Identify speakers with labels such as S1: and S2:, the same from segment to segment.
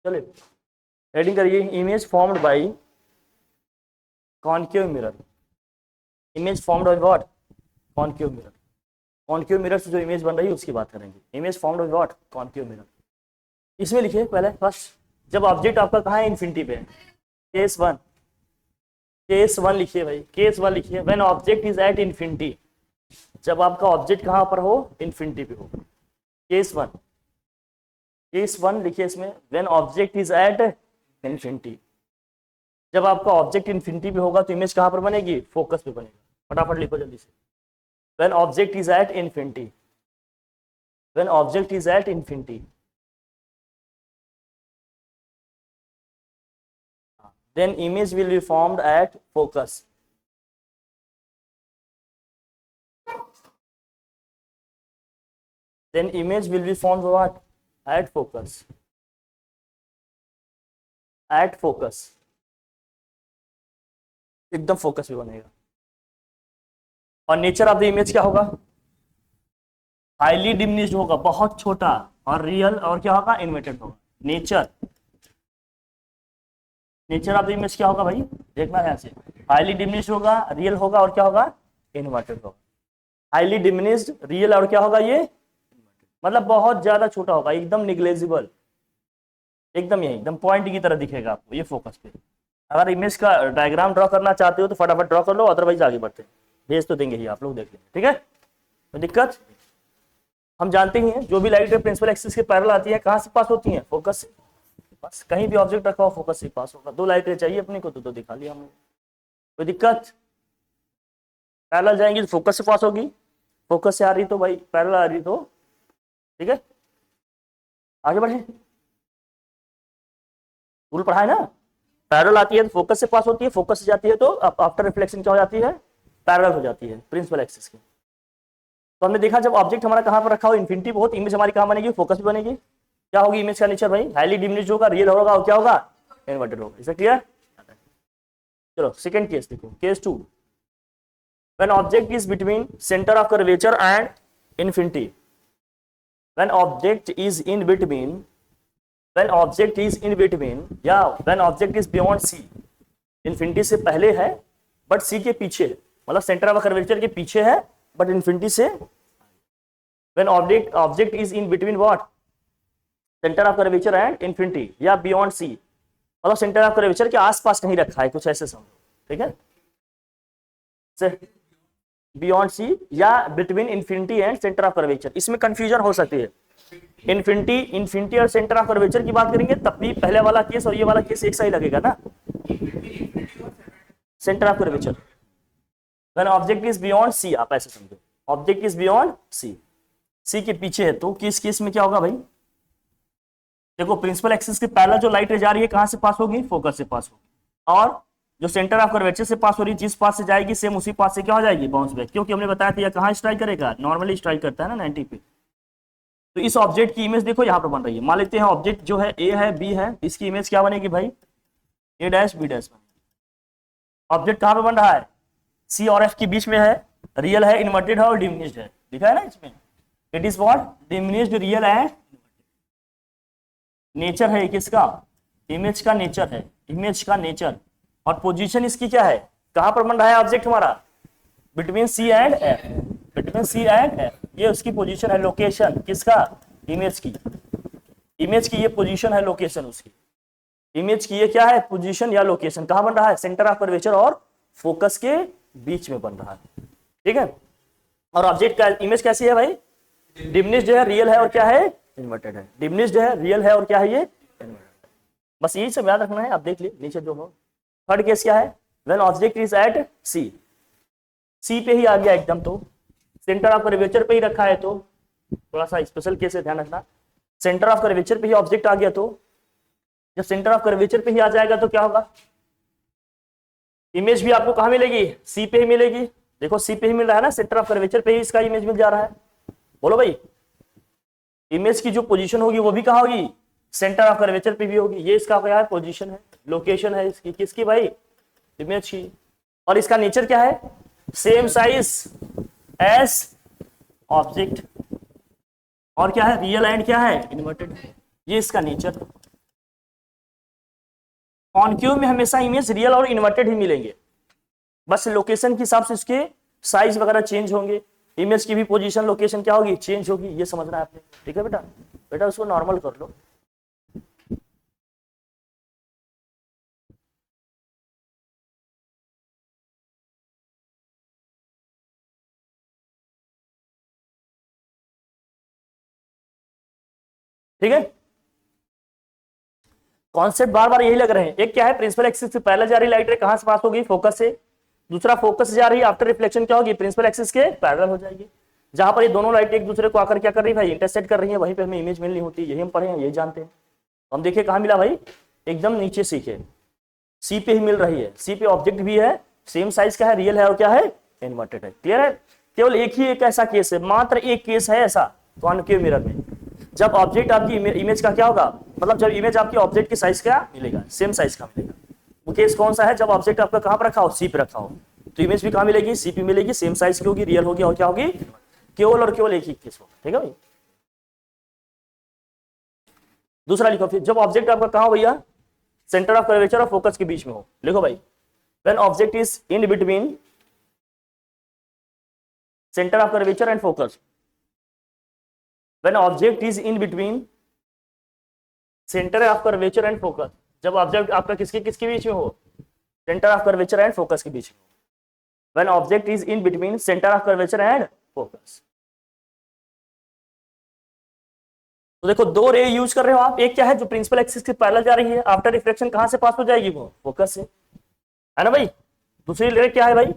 S1: चलिए हेडिंग करिए, image formed by concave mirror. Image formed by what? Concave mirror. Concave mirror से जो image बन रही है उसकी बात करेंगे। Image formed by what? Concave mirror. इसमें लिखिए पहले फर्स्ट, जब ऑब्जेक्ट आपका कहाँ है? इन्फिनिटी पे है। केस वन, केस वन लिखिए भाई, केस वन लिखिए। When object is at infinity, जब आपका ऑब्जेक्ट कहाँ पर हो? इन्फिनिटी पे हो। केस वन, केस वन लिखिए इसमें, when object is at infinity. जब आपका ऑब्जेक्ट इन्फिनिटी पे होगा तो इमेज कहाँ पर बनेगी? फोकस पे बनेगा। फटाफट लिखो जल्दी से। When object is at infinity, when object is at infinity, then image will be formed at focus. Then image will be formed what? At focus. At focus, एकदम फोकस पे बनेगा। और नेचर ऑफ द इमेज क्या होगा? Highly diminished होगा, बहुत छोटा। और रियल और क्या होगा? इन्वर्टेड होगा। Nature, nature of the image क्या होगा भाई? देखना ध्यान से। हाईली डिमिनिश्ड होगा, रियल होगा और क्या होगा? इन्वर्टेड होगा। हाईली डिमिनिश्ड, रियल और क्या होगा? ये मतलब बहुत ज्यादा छोटा होगा, एकदम निग्लेजिबल, एकदम यही एकदम पॉइंट की तरह दिखेगा आपको ये फोकस पे। अगर इमेज का डायग्राम ड्रॉ करना चाहते हो तो फटाफट ड्रॉ कर लो, अदरवाइज आगे बढ़ते हैं। भेज तो देंगे ही, आप लोग देख लेंगे, ठीक है? तो दिक्कत हम जानते ही हैं, जो भी लाइट प्रिंसिपल एक्सिस के पैरेलल आती है कहाँ से पास होती है? फोकस से। बस कहीं भी ऑब्जेक्ट रखा हो फोकस से पास होगा। दो लाइटें चाहिए अपने को तो दिखा लिया हमने। कोई दिक्कत? पैरेलल जाएंगी तो फोकस से पास होगी, फोकस से आ रही तो भाई पैरेलल आ रही तो, ठीक है? आगे बढ़े, रूल पढ़ा है ना? पैरेलल आती है तो फोकस से पास होती है, फोकस से जाती है तो आफ्टर रिफ्लेक्शन क्या हो जाती है? पैरेलल हो जाती है प्रिंसिपल एक्सिस के। तो हमने देखा जब ऑब्जेक्ट हमारा कहां पर रखा हो? इन्फिनिटी पे हो, तो इमेज हमारी कहां बनेगी? फोकस पे बनेगी। क्या होगी इमेज का नेचर भाई? हाईली डिमिनिश्ड होगा, रियल होगा और क्या होगा? इन्वर्टेड होगा। इसे क्लियर? चलो सेकंड केस देखो, case two. When object is between centre of curvature and infinity, when object is in between, when object is in between या when object is beyond c, infinity से पहले है but c के पीछे है, मतलब centre of curvature के पीछे है बट इन्फिनिटी से। when object is in between what? Centre of curvature and infinity या बियॉन्ड c, मतलब सेंटर ऑफ कर्वेचर के आसपास कहीं रखा है, कुछ ऐसे समझो, ठीक है? बियॉन्ड c या between infinity and centre of curvature, इसमें कंफ्यूजन हो सकती है। इन्फिनिटी और सेंटर ऑफ कर्वेचर की बात करेंगे तब भी पहले वाला केस और ये वाला केस एक सा ही लगेगा ना। Centre of curvature when object is beyond C, आप ऐसे समझो, object is beyond C, C के पीछे है, तो किस केस में क्या होगा भाई? देखो प्रिंसिपल एक्सिस के पैरेलल जो लाइट जा रही है कहां से पास होगी? फोकस से पास होगी। और जो सेंटर ऑफ कर्वेचर से पास हो रही है, जिस पास से जाएगी सेम उसी पास से क्या हो जाएगी? बाउंस बैक, क्योंकि हमने बताया था यह कहां स्ट्राइक करेगा? नॉर्मली स्ट्राइक करता है ना 90 पे। तो इस ऑब्जेक्ट की इमेज देखो यहाँ पर बन रही है। मान लेते हैं ऑब्जेक्ट जो है ए है, बी है, इसकी इमेज क्या बनेगी भाई? ए डैश बी डैश। ऑब्जेक्ट कहाँ पे बन रहा है? सी और एफ के बीच में है, रियल है, इन्वर्टेड है और डिमिनिश्ड है, लिखा है ना इसमें। It is what? Diminished, real and nature है किसका? इमेज का नेचर है, इमेज का नेचर। और पोजीशन इसकी क्या है? कहां पर बन रहा है ऑब्जेक्ट हमारा? Between C and F, between C and F, ये उसकी पोजीशन है, लोकेशन किसका? इमेज की। इमेज की ये पोजीशन है, लोकेशन उसकी। इमेज की ये क्या है? पोजीशन या लोकेशन। कहां बन रहा है? सेंटर ऑफ कर्वेचर और फोकस के बीच में बन रहा है, ठीक है? और ऑब्जेक्ट का इमेज कैसी है भाई? डिमिनिश्ड है, रियल है और क्या है? इन्वर्टेड है। डिमिनिश्ड है, रियल है और क्या है? ये इन्वर्टेड। बस यही सब याद रखना है, आप देख लीजिए नीचे जो हो। थर्ड केस क्या है? व्हेन ऑब्जेक्ट इज एट सी, सी पे ही आ गया एकदम, तो सेंटर ऑफ कर्वेचर पे ही रखा है, तो थोड़ा सा स्पेशल केस है, ध्यान रखना। सेंटर ऑफ कर्वेचर पे ही ऑब्जेक्ट आ गया, तो जब सेंटर ऑफ कर्वेचर पे ही आ जाएगा तो क्या होगा? इमेज भी आपको कहां मिलेगी? सी पे ही मिलेगी। देखो सी पे ही मिल रहा है ना, सेंटर ऑफ कर्वेचर पे ही इसका इमेज मिल जा रहा है। बोलो भाई, इमेज की जो पोजीशन होगी वो भी कहां होगी? सेंटर ऑफ कर्वेचर पे भी होगी। ये इसका क्या है? पोजीशन है, लोकेशन है इसकी, किसकी भाई? इमेज की। और इसका नेचर क्या है? सेम साइज एज ऑब्जेक्ट, और क्या है? रियल एंड क्या है? इन्वर्टेड। ये इसका नेचर। कॉनकेव में हमेशा इमेज रियल और इन्वर्टेड ही मिलेंगे, बस लोकेशन के हिसाब से उसके साइज वगैरह चेंज होंगे, इमेज की भी पोजीशन लोकेशन क्या होगी, चेंज होगी, ये समझना है आपने। ठीक है बेटा, बेटा उसको नॉर्मल कर लो। ठीक है, कॉन्सेप्ट बार बार यही लग रहे हैं। एक क्या है, प्रिंसिपल एक्सिस से पैरेलल जा रही लाइट रे कहां से पास होगी, फोकस से। दूसरा, फोकस से जा रही है, आफ्टर रिफ्लेक्शन क्या होगी, प्रिंसिपल एक्सिस के पैरेलल हो जाएगी। जहां पर ये दोनों लाइट एक दूसरे को आकर क्या कर रही है भाई, इंटरसेक्ट कर रही है, वहीं पे हमें इमेज मिलनी होती है। यही हम पढ़े हैं, यही जानते हैं। तो हम देखिए कहां मिला भाई, एकदम नीचे सीखे, सी पे ही मिल रही है। सी पे ऑब्जेक्ट भी है, सेम साइज का है, रियल है और क्या है, इन्वर्टेड है। क्लियर है। केवल एक ही एक ऐसा केस है, मात्र एक केस है ऐसा कॉनकेव मिरर में, जब ऑब्जेक्ट आपकी इमेज का क्या होगा, मतलब जब इमेज आपकी ऑब्जेक्ट की साइज का मिलेगा, सेम साइज का मिलेगा। वो केस कौन सा है, जब ऑब्जेक्ट आपका कहां पर रखा हो, सी पे रखा हो, तो इमेज भी कहां मिलेगी, सी पे मिलेगी, सेम साइज की होगी, रियल होगी और क्या होगी, केवल और केवल एक ही केस होगा। ठीक है भाई। दूसरा लिखो फिर, जब ऑब्जेक्ट आपका कहां हो भैया, सेंटर ऑफ कर्वेचर और फोकस के बीच में हो। लिखो भाई, when object is in between centre of curvature and focus, when object is in between centre of curvature and focus, जब ऑब्जेक्ट आपका किसके किसके बीच में हो, centre of curvature and focus के बीच में। When object is in between centre of curvature and focus, तो देखो दो रे यूज कर रहे हो आप। एक क्या है जो प्रिंसिपल एक्सिस के पैरेलल जा रही है, आफ्टर रिफ्लेक्शन कहां से पास हो जाएगी, वो फोकस से, है ना भाई। दूसरी रे क्या है भाई,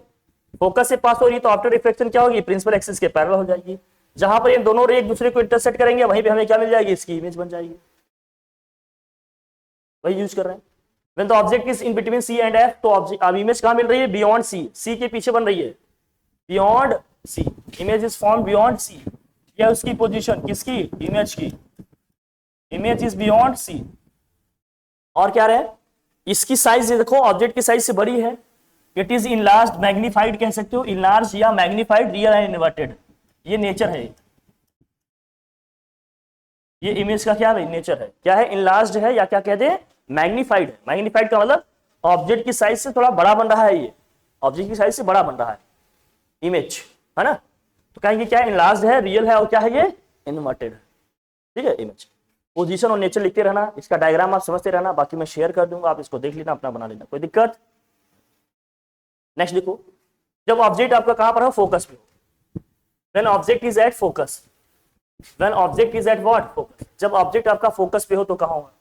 S1: फोकस से पास हो रही है, तो आफ्टर रिफ्लेक्शन क्या होगी, प्रिंसिपल एक्सिस के पैरेलल हो जाएगी। जहां पर ये दोनों रे एक दूसरे को इंटरसेक्ट करेंगे, वहीं पे हमें क्या मिल जाएगी, इसकी इमेज बन जाएगी। वही यूज कर रहे हैं। When the object is in between C and F, तो अब इमेज कहां मिल रही है, बियॉन्ड सी, सी के पीछे बन रही है, beyond C, image is form beyond C. यह उसकी पोजीशन किसकी, इमेज की, इमेज इज बियॉन्ड सी। और क्या रहे, इसकी साइज देखो ऑब्जेक्ट की साइज से बड़ी है, इट इज इनलार्ज्ड मैग्नीफाइड कह सकते हो, इनलार्ज या मैग्नीफाइड, रियल एंड इन्वर्टेड, ये नेचर है। ये इमेज का क्या है, नेचर है, क्या है, इनलार्ज्ड है या क्या कहते हैं, मैग्नीफाइड है। मैग्नीफाइड का मतलब ऑब्जेक्ट की साइज से थोड़ा बड़ा बन रहा है, ये ऑब्जेक्ट की साइज से बड़ा बन रहा है इमेज, है ना। तो कहेंगे क्या, इनलार्ज्ड है, रियल है और क्या है, ये इन्वर्टेड है। ठीक है, इमेज पोजीशन और नेचर लिखते रहना, इसका डायग्राम आप समझते रहना, बाकी मैं शेयर कर दूंगा, आप इसको देख लेना, अपना बना लेना, कोई दिक्कत। नेक्स्ट देखो, जब ऑब्जेक्ट आपका कहां पर हो, फोकस पे हो, when object is at focus, when object is at what, focus, जब ऑब्जेक्ट आपका फोकस पे हो तो कहां होगा,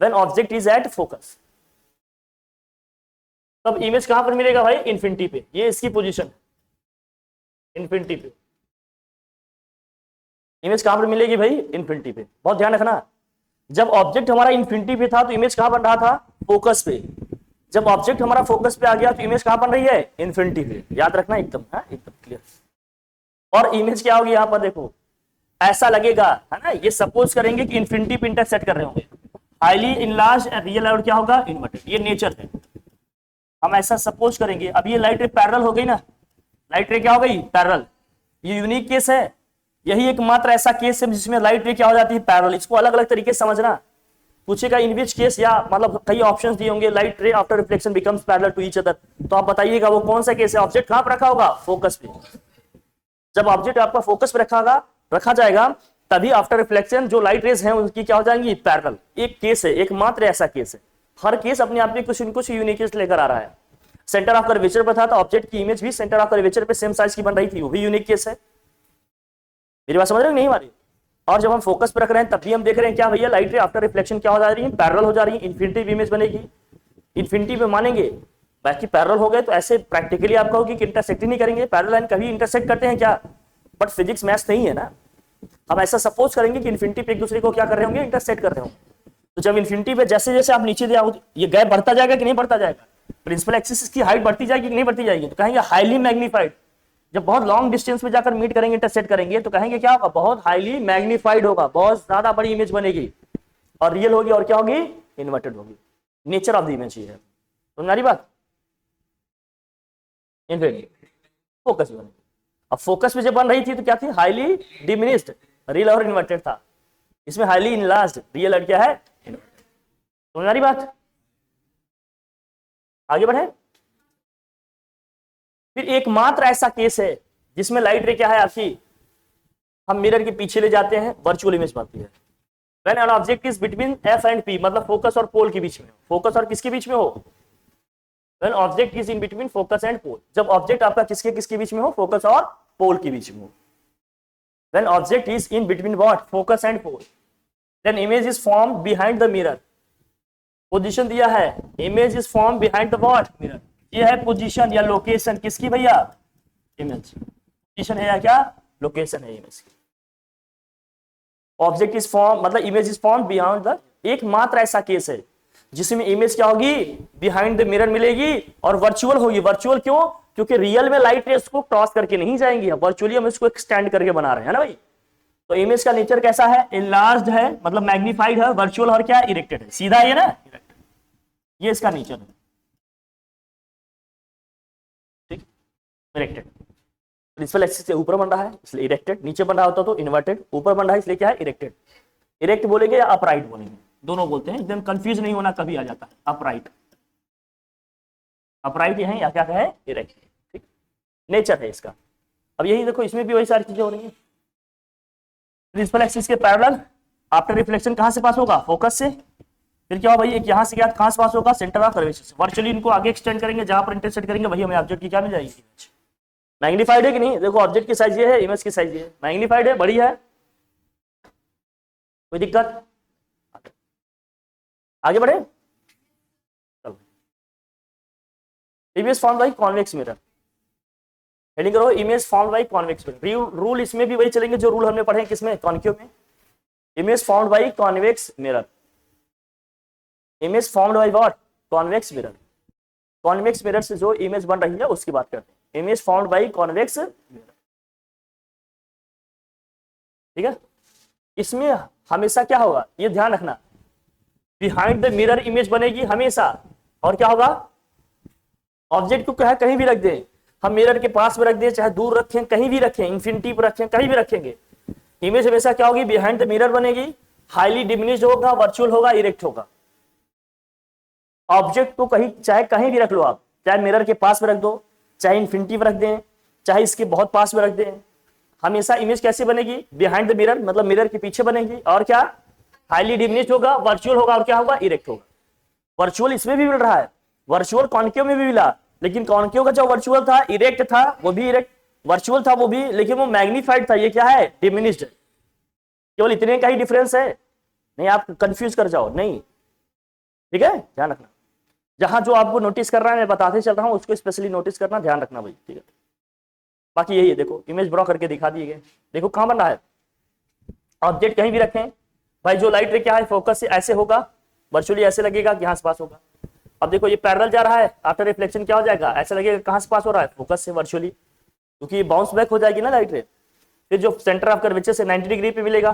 S1: when object is at focus, तब इमेज कहां पर मिलेगा भाई, इन्फिनिटी पे, ये इसकी पोजीशन है, इन्फिनिटी पे इमेज कहां पर मिलेगी भाई, इन्फिनिटी पे। बहुत ध्यान रखना, जब ऑब्जेक्ट हमारा इन्फिनिटी पे था तो इमेज कहां बन रहा था, फोकस पे। जब ऑब्जेक्ट हमारा फोकस पे आ गया तो इमेज कहां बन रही है, इन्फिनिटी पे। याद रखना एकदम, है एकदम क्लियर। और इमेज क्या होगी, यहां पर देखो ऐसा लगेगा, है ना, ये सपोज करेंगे कि इन्फिनिटी पे इंटरसेक्ट कर रहे होंगे, हाईली इनलार्ज रियल और क्या होगा, इन्वर्टेड, ये नेचर है। हम ऐसा सपोज करेंगे। अब ये लाइट रे पैरेलल हो गई ना, लाइट रे क्या हो गई, पैरेलल, ये यूनिक केस है, यही एकमात्र ऐसा केस है जिसमें लाइट रे क्या हो जाती है, पैरेलल। इसको अलग अलग तरीके से समझना, पूछेगा इन विच केस, या मतलब कई ऑप्शंस दिए होंगे, light ray after reflection becomes parallel to each other, तो आप बताइएगा वो कौन सा केस है। ऑब्जेक्ट कहां पर रखा होगा, फोकस पे। जब ऑब्जेक्ट आपका फोकस पे रखा जाएगा तभी आफ्टर रिफ्लेक्शन जो लाइट रेज हैं उनकी क्या हो जाएंगी, पैरेलल। एक केस है, एकमात्र ऐसा केस है, हर केस अपने आप में कुछ न कुछ यूनिकनेस लेकर आ रहा है। सेंटर ऑफ कर्वेचर पर था तो ऑब्जेक्ट की इमेज भी सेंटर ऑफ कर्वेचर पे सेम साइज की बन रही थी, वो भी यूनिक केस है। मेरी बात समझ रहे हो नहीं हमारी। और जब हम फोकस पर रख रहे हैं तब भी हम देख रहे हैं क्या भैया, लाइट रे आफ्टर रिफ्लेक्शन क्या हो जा रही है, पैरेलल हो जा रही है, इन्फिनिटी इमेज बनेगी। इन्फिनिटी पे मानेंगे, बाकी पैरेलल हो गए तो ऐसे प्रैक्टिकली आपका होगी कि इंटरसेक्ट ही नहीं करेंगे। पैरेलल लाइन कभी इंटरसेक्ट करते हैं क्या, बट फिजिक्स मैथ्स नहीं है ना। हम ऐसा सपोज करेंगे कि इन्फिनिटी पे एक दूसरे को क्या कर रहे होंगे, इंटरसेक्ट कर रहे होंगे। तो जब इन्फिनिटी पे जैसे जैसे आप नीचे जाओ ये गैप बढ़ता जाएगा कि नहीं बढ़ता जाएगा, प्रिंसिपल एक्सिस की हाइट बढ़ती जाएगी कि नहीं बढ़ती जाएगी, तो कहेंगे हाईली मैग्नीफाइड। जब बहुत लॉन्ग डिस्टेंस में जाकर मीट करेंगे, इंटरसेक्ट करेंगे, तो कहेंगे क्या होगा, बहुत हाईली मैग्नीफाइड होगा, बहुत ज्यादा बड़ी इमेज बनेगी और रियल होगी और क्या होगी, इन्वर्टेड होगी। नेचर ऑफ द इमेज ये है, तो हमारी बात इन्फिनिटी फोकस बनेगी। अब फोकस में जब बन रही थी तो क्या थी, हाईली डिमिनिस्ड, रियल और इन्वर्टेड था। इसमें हाईली इनलार्ज्ड, रियल और क्या है, इन्वर्टेड। तो हमारी बात आगे बढ़े। फिर एकमात्र ऐसा केस है जिसमें लाइट रे क्या है आपकी, हम मिरर के पीछे ले जाते हैं, वर्चुअल इमेज बनती है। When an object is between F and P, मतलब फोकस और पोल के बीच में, फोकस और किसके बीच में हो, when object is in between focus and pole, जब ऑब्जेक्ट आपका किसके किसके बीच में हो, फोकस और पोल के बीच में हो। When object is in between what, focus and pole, then image is form behind the mirror. Position दिया है, image is form behind the what, mirror. ये है पोजीशन या लोकेशन किसकी भैया, इमेज। पोजीशन है या क्या, लोकेशन है इमेज की। ऑब्जेक्ट इज फॉर्म मतलब image is form behind the, एकमात्र ऐसा केस है जिसमें इमेज क्या होगी, बिहाइंड द मिरर मिलेगी और वर्चुअल होगी। वर्चुअल क्यों, क्योंकि रियल में लाइट रेस को क्रॉस करके नहीं जाएंगी, वर्चुअली हम इसको एक्सटेंड करके बना रहे हैं ना भाई। तो इमेज का नेचर कैसा है, इनलार्ज्ड है, मतलब मैग्नीफाइड है, वर्चुअल और क्या, इरेक्टेड है। सीधा ये ना, ये इसका नेचर है, ठीक, इरेक्टेड। प्रिंसिपल एक्सिस से ऊपर बन रहा है इसलिए इरेक्टेड, नीचे बन रहा होता तो इन्वर्टेड, ऊपर बन रहा है इसलिए क्या है, इरेक्टेड। इरेक्ट बोलेंगे या अपराइट बोलेंगे, दोनों बोलते हैं, एकदम कंफ्यूज नहीं होना, कभी आ जाता है अपराइट। अपराइट है या क्या है, इरेक्ट, ठीक, नेचर है इसका। अब यही देखो, इसमें भी वही सारी चीजें हो रही है। प्रिंसिपल एक्सिस के पैरेलल आफ्टर रिफ्लेक्शन कहां से पास होगा, फोकस से। फिर क्या होगा भाई, एक यहां से गया कहां से पास होगा, सेंटर ऑफ कर्वेचर से। वर्चुअली इनको आगे एक्सटेंड करेंगे, जहां पर इंटरसेक्ट करेंगे वही हमें ऑब्जेक्ट की क्या मिल जाएगी, इमेज। मैग्नीफाइड है कि नहीं, देखो ऑब्जेक्ट की साइज ये है, इमेज की साइज ये है, मैग्नीफाइड है, बड़ी है, कोई दिक्कत। आगे बढ़े, चलो। Image form by convex mirror, heading करो, image form by convex mirror. Rule इसमें भी वही चलेंगे जो रूल हमने पढ़े किसमें, कॉन्केव में। Image formed by convex mirror, image formed by what, convex mirror. Convex mirror से जो इमेज बन रही है उसकी बात करते हैं, image formed by convex mirror, ठीक है। इसमें हमेशा क्या होगा, ये ध्यान रखना, बिहाइंड द मिरर इमेज बनेगी हमेशा, और क्या होगा, ऑब्जेक्ट को क्या कहीं भी रख दें, हम मिरर के पास में रख दें, चाहे दूर रखें, कहीं भी रखें, इंफिनिटी पर रखें, कहीं भी रखेंगे, इमेज हमेशा क्या होगी, बिहाइंड द मिरर बनेगी, हाईली डिमिनिश्ड होगा, वर्चुअल होगा, इरेक्ट होगा। ऑब्जेक्ट को कहीं चाहे कहीं भी रख लो आप, चाहे मिरर के पास में रख दो, चाहे इंफिनिटी पर रख दें, चाहे इसके बहुत पास में रख दें, हमेशा इमेज कैसे बनेगी, बिहाइंड द मिरर, मतलब मिरर के पीछे बनेगी, और क्या, हाईली डिमिनिश्ड होगा, वर्चुअल होगा, और क्या होगा, इरेक्ट होगा। वर्चुअल इसमें भी मिल रहा है, वर्चुअल कॉन्केव में भी मिला, लेकिन कॉन्केव का जो वर्चुअल था इरेक्ट था, वो भी इरेक्ट, वर्चुअल था वो भी, लेकिन वो मैग्नीफाइड था, ये क्या है, डिमिनिश्ड है। केवल इतने का ही डिफरेंस है, नहीं आप कंफ्यूज कर जाओ, नहीं, ठीक है, ध्यान रखना। जहां जो आपको नोटिस कर रहा है मैं बताते चल रहा हूं, उसको स्पेशली नोटिस करना, ध्यान रखना भाई, ठीक है। बाकी यही है, देखो इमेज ड्रॉ करके दिखा दिए गए, देखो कहां बन रहा है, ऑब्जेक्ट कहीं भी रखें भाई, जो लाइट रे क्या है, फोकस से ऐसे होगा, वर्चुअली ऐसे लगेगा कि यहां से पास होगा। अब देखो ये पैरेलल जा रहा है, आफ्टर रिफ्लेक्शन क्या हो जाएगा, ऐसा लगेगा कहां से पास हो रहा है, फोकस से, वर्चुअली, क्योंकि ये बाउंस बैक हो जाएगी ना लाइट रे। फिर जो सेंटर ऑफ कर्वेचर से 90 डिग्री पे मिलेगा,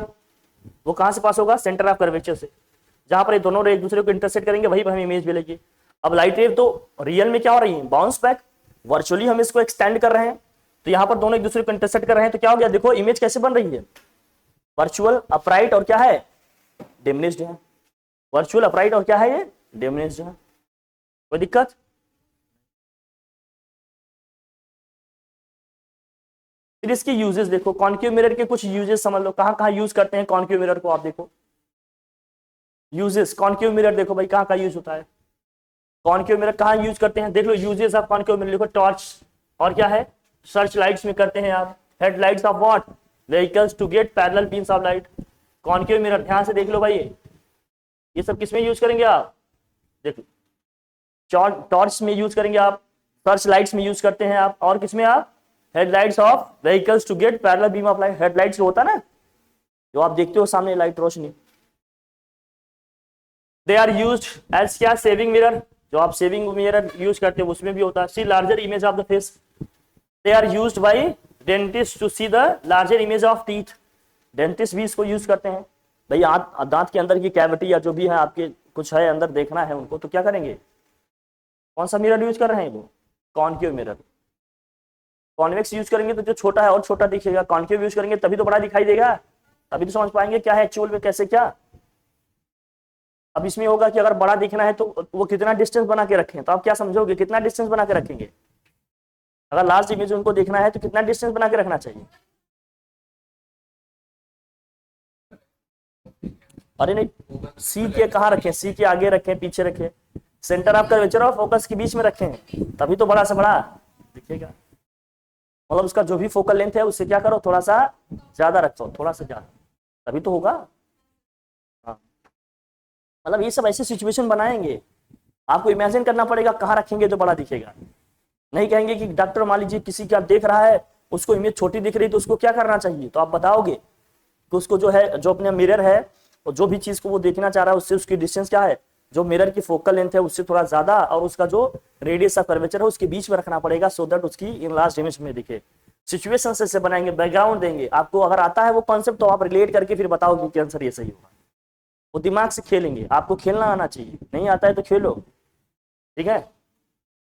S1: वो कहां से पास होगा, सेंटर ऑफ कर्वेचर से, जहां पर ये दोनों रे एक दूसरे को इंटरसेक्ट करेंगे वही हमें इमेज मिलेगी। अब लाइट रे तो रियल में क्या हो रही है, बाउंस बैक, वर्चुअली हम इसको एक्सटेंड कर रहे हैं, तो यहाँ पर दोनों एक दूसरे को इंटरसेक्ट कर रहे हैं, तो क्या हो गया, देखो इमेज कैसे बन रही है, वर्चुअल, अपराइट, और क्या है, डिमिनिश्ड है। वर्चुअल, अपराइट, और क्या है, ये डिमिनिश्ड है। कोई दिक्कत, फिर इसके यूजेस देखो, कॉन्केव मिरर के कुछ यूजेस समझ लो, कहां कहां यूज करते हैं कॉन्केव मिरर को, आप देखो यूजेस, कॉन्केव मिरर देखो भाई कहां कहां यूज होता है, कॉन्केव मिरर कहां यूज करते हैं, देख लो यूजेस ऑफ कॉन्केव मिरर, देखो टॉर्च, और क्या है, सर्च लाइट्स में करते हैं आप, headlights of what, vehicles to get parallel beams of light. Concave mirror ध्यान से देख लो भाई, ये सब किसमें यूज करेंगे आप, देख लो टॉर्च में यूज करेंगे आप, सर्च लाइट्स में यूज करते हैं आप, और किसमें आप, headlights of vehicles to get parallel beam of light. Headlights होता है ना जो आप देखते हो सामने लाइट रोशनी, दे आर यूज्ड एज क्या, सेविंग मिरर, जो आप सेविंग मिरर यूज करते हो उसमें भी होता है। See larger image of the face, they are used by dentist to see the larger image of teeth, dentist भी इसको यूज करते हैं भाई, दांत के अंदर की कैविटी या जो भी है आपके कुछ है अंदर देखना है उनको, तो क्या करेंगे, कौन सा मिरर यूज कर रहे हैं वो, कॉन्केव मिरर। कॉन्वेक्स यूज करेंगे तो जो छोटा है और छोटा दिखेगा, कॉन्केव यूज करेंगे तभी तो बड़ा दिखाई देगा, तभी तो समझ पाएंगे क्या है एक्चुअल में, कैसे क्या। अब इसमें होगा कि अगर बड़ा दिखना है तो वो कितना डिस्टेंस बना के रखें, तो आप क्या समझोगे कितना डिस्टेंस बना के रखेंगे? अगर लार्ज इमेज उनको देखना है तो कितना डिस्टेंस बना के रखना चाहिए? अरे नहीं, सी के कहाँ रखें, सी के आगे रखें पीछे रखें, सेंटर ऑफ कर्वेचर और फोकस के बीच में रखें, तभी तो बड़ा से बड़ा दिखेगा। मतलब उसका जो भी फोकल लेंथ है उससे क्या करो, थोड़ा सा ज्यादा रखो, थोड़ा सा ज्यादा, तभी तो होगा। हाँ, मतलब ये सब ऐसे सिचुएशन बनाएंगे, आपको इमेजिन करना पड़ेगा कहाँ रखेंगे तो बड़ा दिखेगा। नहीं कहेंगे कि डॉक्टर मान लीजिए किसी का देख रहा है, उसको इमेज छोटी दिख रही तो उसको क्या करना चाहिए, तो आप बताओगे कि उसको जो है, जो अपने मिरर है और जो भी चीज को वो देखना चाह रहा है उससे उसकी डिस्टेंस क्या है, जो मिरर की फोकल लेंथ है उससे थोड़ा ज्यादा, और उसका जो रेडियस ऑफ कर्वेचर है उसके बीच में रखना पड़ेगा, सो दैट उसकी इन लास्ट इमेज में दिखे। सिचुएशन से बनाएंगे, बैकग्राउंड देंगे आपको, अगर आता है वो कॉन्सेप्ट तो आप रिलेट करके फिर बताओगे कि आंसर ये सही होगा। वो दिमाग से खेलेंगे, आपको खेलना आना चाहिए, नहीं आता है तो खेलो, ठीक है।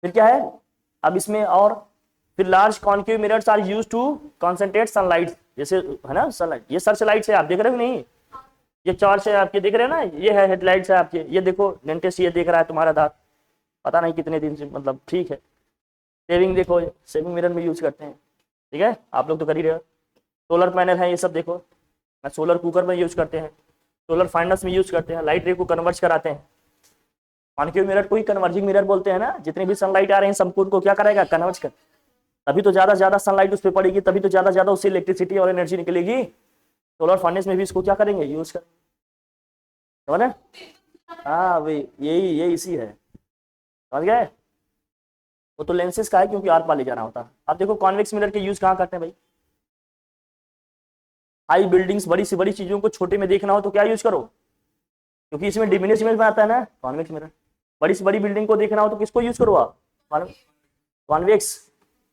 S1: फिर क्या है अब इसमें, और फिर large concave mirrors are used to concentrate sunlight, जैसे है ना सनलाइट, ये सर्च लाइट्स है, आप देख रहे हो नहीं, ये टॉर्च है आपके, देख रहे हैं ना, ये है हेडलाइट्स है आपके, ये देखो डेंटिस्ट ये देख रहा है तुम्हारा दांत, पता नहीं कितने दिन से, मतलब ठीक है। सेविंग देखो, सेविंग मिरर में यूज करते हैं, ठीक है, आप लोग तो कर ही रहे हो। सोलर पैनल है ये सब देखो, सोलर कुकर में यूज करते हैं, सोलर फाइनल्स में यूज करते हैं, लाइट रे को कन्वर्ट कराते हैं। कॉन्केव मिरर को ही कन्वर्जिंग मिरर बोलते हैं ना, जितने भी सनलाइट आ रहे हैं सबको उनको क्या करेगा, कन्वर्ट कर, तभी तो ज्यादा सनलाइट उस पर पड़ेगी, तभी तो ज्यादा उससे इलेक्ट्रिसिटी और एनर्जी निकलेगी। सोलर फर्नेस में भी इसको क्या करेंगे, यूज करेंगे, समझ रहे? हाँ भाई, यही इसी है, समझ गए। वो तो लेंसेज का है क्योंकि आर पार ले जाना होता है। अब देखो कॉन्वेक्स मिरर के यूज कहाँ करते हैं भाई, हाई बिल्डिंग्स, बड़ी से बड़ी चीजों को छोटे में देखना हो तो क्या यूज करो, क्योंकि इसमें डिमिनिश इमेज बनाता है ना कॉन्वेक्स मिरर। बड़ी से बड़ी बिल्डिंग को देखना हो तो किसको यूज करो आप, कॉन्वेक्स,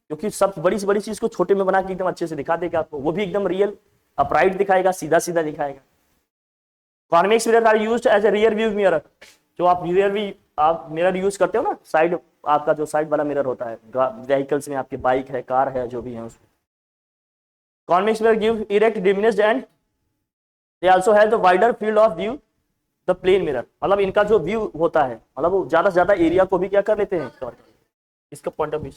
S1: क्योंकि सब बड़ी से बड़ी चीज को छोटे में बना के एकदम अच्छे से दिखा देगा आपको, वो भी एकदम रियल अपराइट दिखाएगा, सीधा सीधा दिखाएगा। Convex mirror are used as a rear view mirror, जो आप रियर व्यू आप मिरर यूज करते हो ना, साइड, आपका जो साइड वाला मिरर होता है व्हीकल्स में, आपके बाइक है, कार है, जो भी है उसमें। Convex mirror give erect diminished and they also have the wider field of view the plane mirror, मतलब इनका जो व्यू होता है, मतलब वो ज्यादा से ज्यादा एरिया को भी क्या कर लेते हैं, इसका पॉइंट ऑफ व्यू।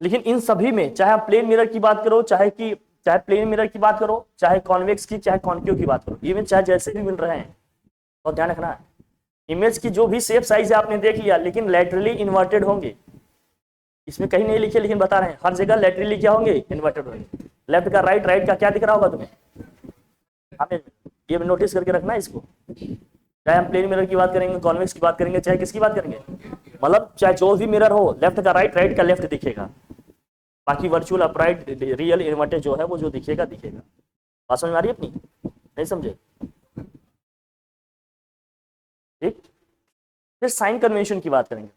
S1: लेकिन इन सभी में चाहे आप प्लेन मिरर की बात करो, चाहे प्लेन मिरर की बात करो, चाहे कॉन्वेक्स की, चाहे कॉन्केव की बात करो, इवन चाहे जैसे भी मिल रहे हैं, और ध्यान रखना है इमेज की जो भी शेप साइज है आपने देख लिया, लेकिन लेटरली इन्वर्टेड होंगे, इसमें कहीं नहीं लिखे लेकिन बता रहे हैं, हर जगह लेटरली क्या होंगे, इन्वर्टेड होंगे। लेफ्ट का राइट, राइट का क्या दिख रहा होगा तुम्हें, हमें ये नोटिस करके रखना है इसको, चाहे हम प्लेन मिरर की बात करेंगे, कॉन्वेक्स की बात करेंगे, चाहे किसकी बात करेंगे, मतलब चाहे जो भी मिरर हो, लेफ्ट का राइट, राइट का लेफ्ट दिखेगा, बाकी वर्चुअल अपराइट रियल इन्वर्टेड जो है वो जो दिखेगा दिखेगा। बात समझ में आ रही है अपनी, नहीं समझे, ठीक। फिर साइन कन्वेंशन की बात करेंगे।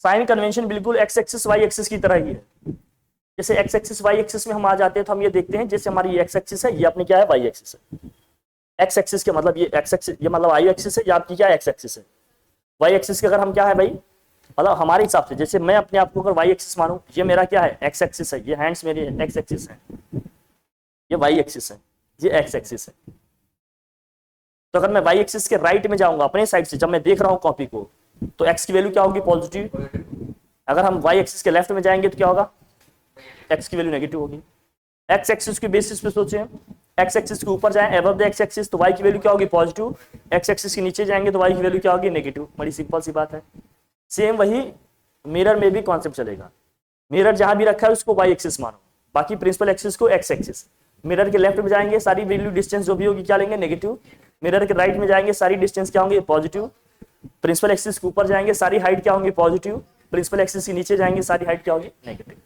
S1: साइन कन्वेंशन बिल्कुल एक्स एक्सिस वाई एक्सिस की तरह ही है। जैसे एक्स एक्सिस वाई एक्सिस में हम आ जाते हैं तो हम ये देखते हैं, जैसे हमारी एक्स एक्सिस है, ये अपनी क्या है, वाई एक्सिस है। एक्स एक्सिस के मतलब ये एक्स एक्सिस, ये मतलब वाई एक्सिस है, ये आपकी क्या एक्स एक्सिस है। वाई एक्सिस के अगर हम क्या है भाई, मतलब हमारे हिसाब से, जैसे मैं अपने आप को अगर वाई एक्सिस मानूं, ये मेरा क्या है, एक्स एक्सिस है, ये हैंड्स मेरी एक्स एक्सिस है, ये वाई एक्सिस है, ये एक्स एक्सिस है। तो अगर मैं वाई एक्सिस के राइट में जाऊंगा अपने साइड से, जब मैं देख रहा हूं कॉपी को, तो एक्स की वैल्यू क्या होगी, पॉजिटिव। अगर हम वाई एक्सिस के लेफ्ट में जाएंगे तो क्या होगा, एक्स की वैल्यू नेगेटिव होगी। एक्स एक्सिस की बेसिस पे सोचें, एक्स एक्सिस के ऊपर जाएं अबव द एक्स एक्सिस तो वाई की वैल्यू क्या होगी, पॉजिटिव। एक्स एक्सिस के नीचे जाएंगे तो वाई की वैल्यू क्या होगी, नेगेटिव। बड़ी सिंपल सी बात है। सेम वही मिरर में भी कॉन्सेप्ट चलेगा, मिरर जहां भी रखा है उसको वाई एक्सिस मानो, बाकी प्रिंसिपल एक्सिस को एक्स एक्सिस। मिरर के लेफ्ट में जाएंगे, सारी वैल्यू डिस्टेंस जो भी होगी क्या लेंगे, नेगेटिव। मिरर के राइट में जाएंगे, सारी डिस्टेंस क्या होंगे, पॉजिटिव। प्रिंसिपल एक्सिस के ऊपर जाएंगे, सारी हाइट क्या होंगी, पॉजिटिव। प्रिंसिपल एक्सिस के नीचे जाएंगे, सारी हाइट क्या होगी, नेगेटिव।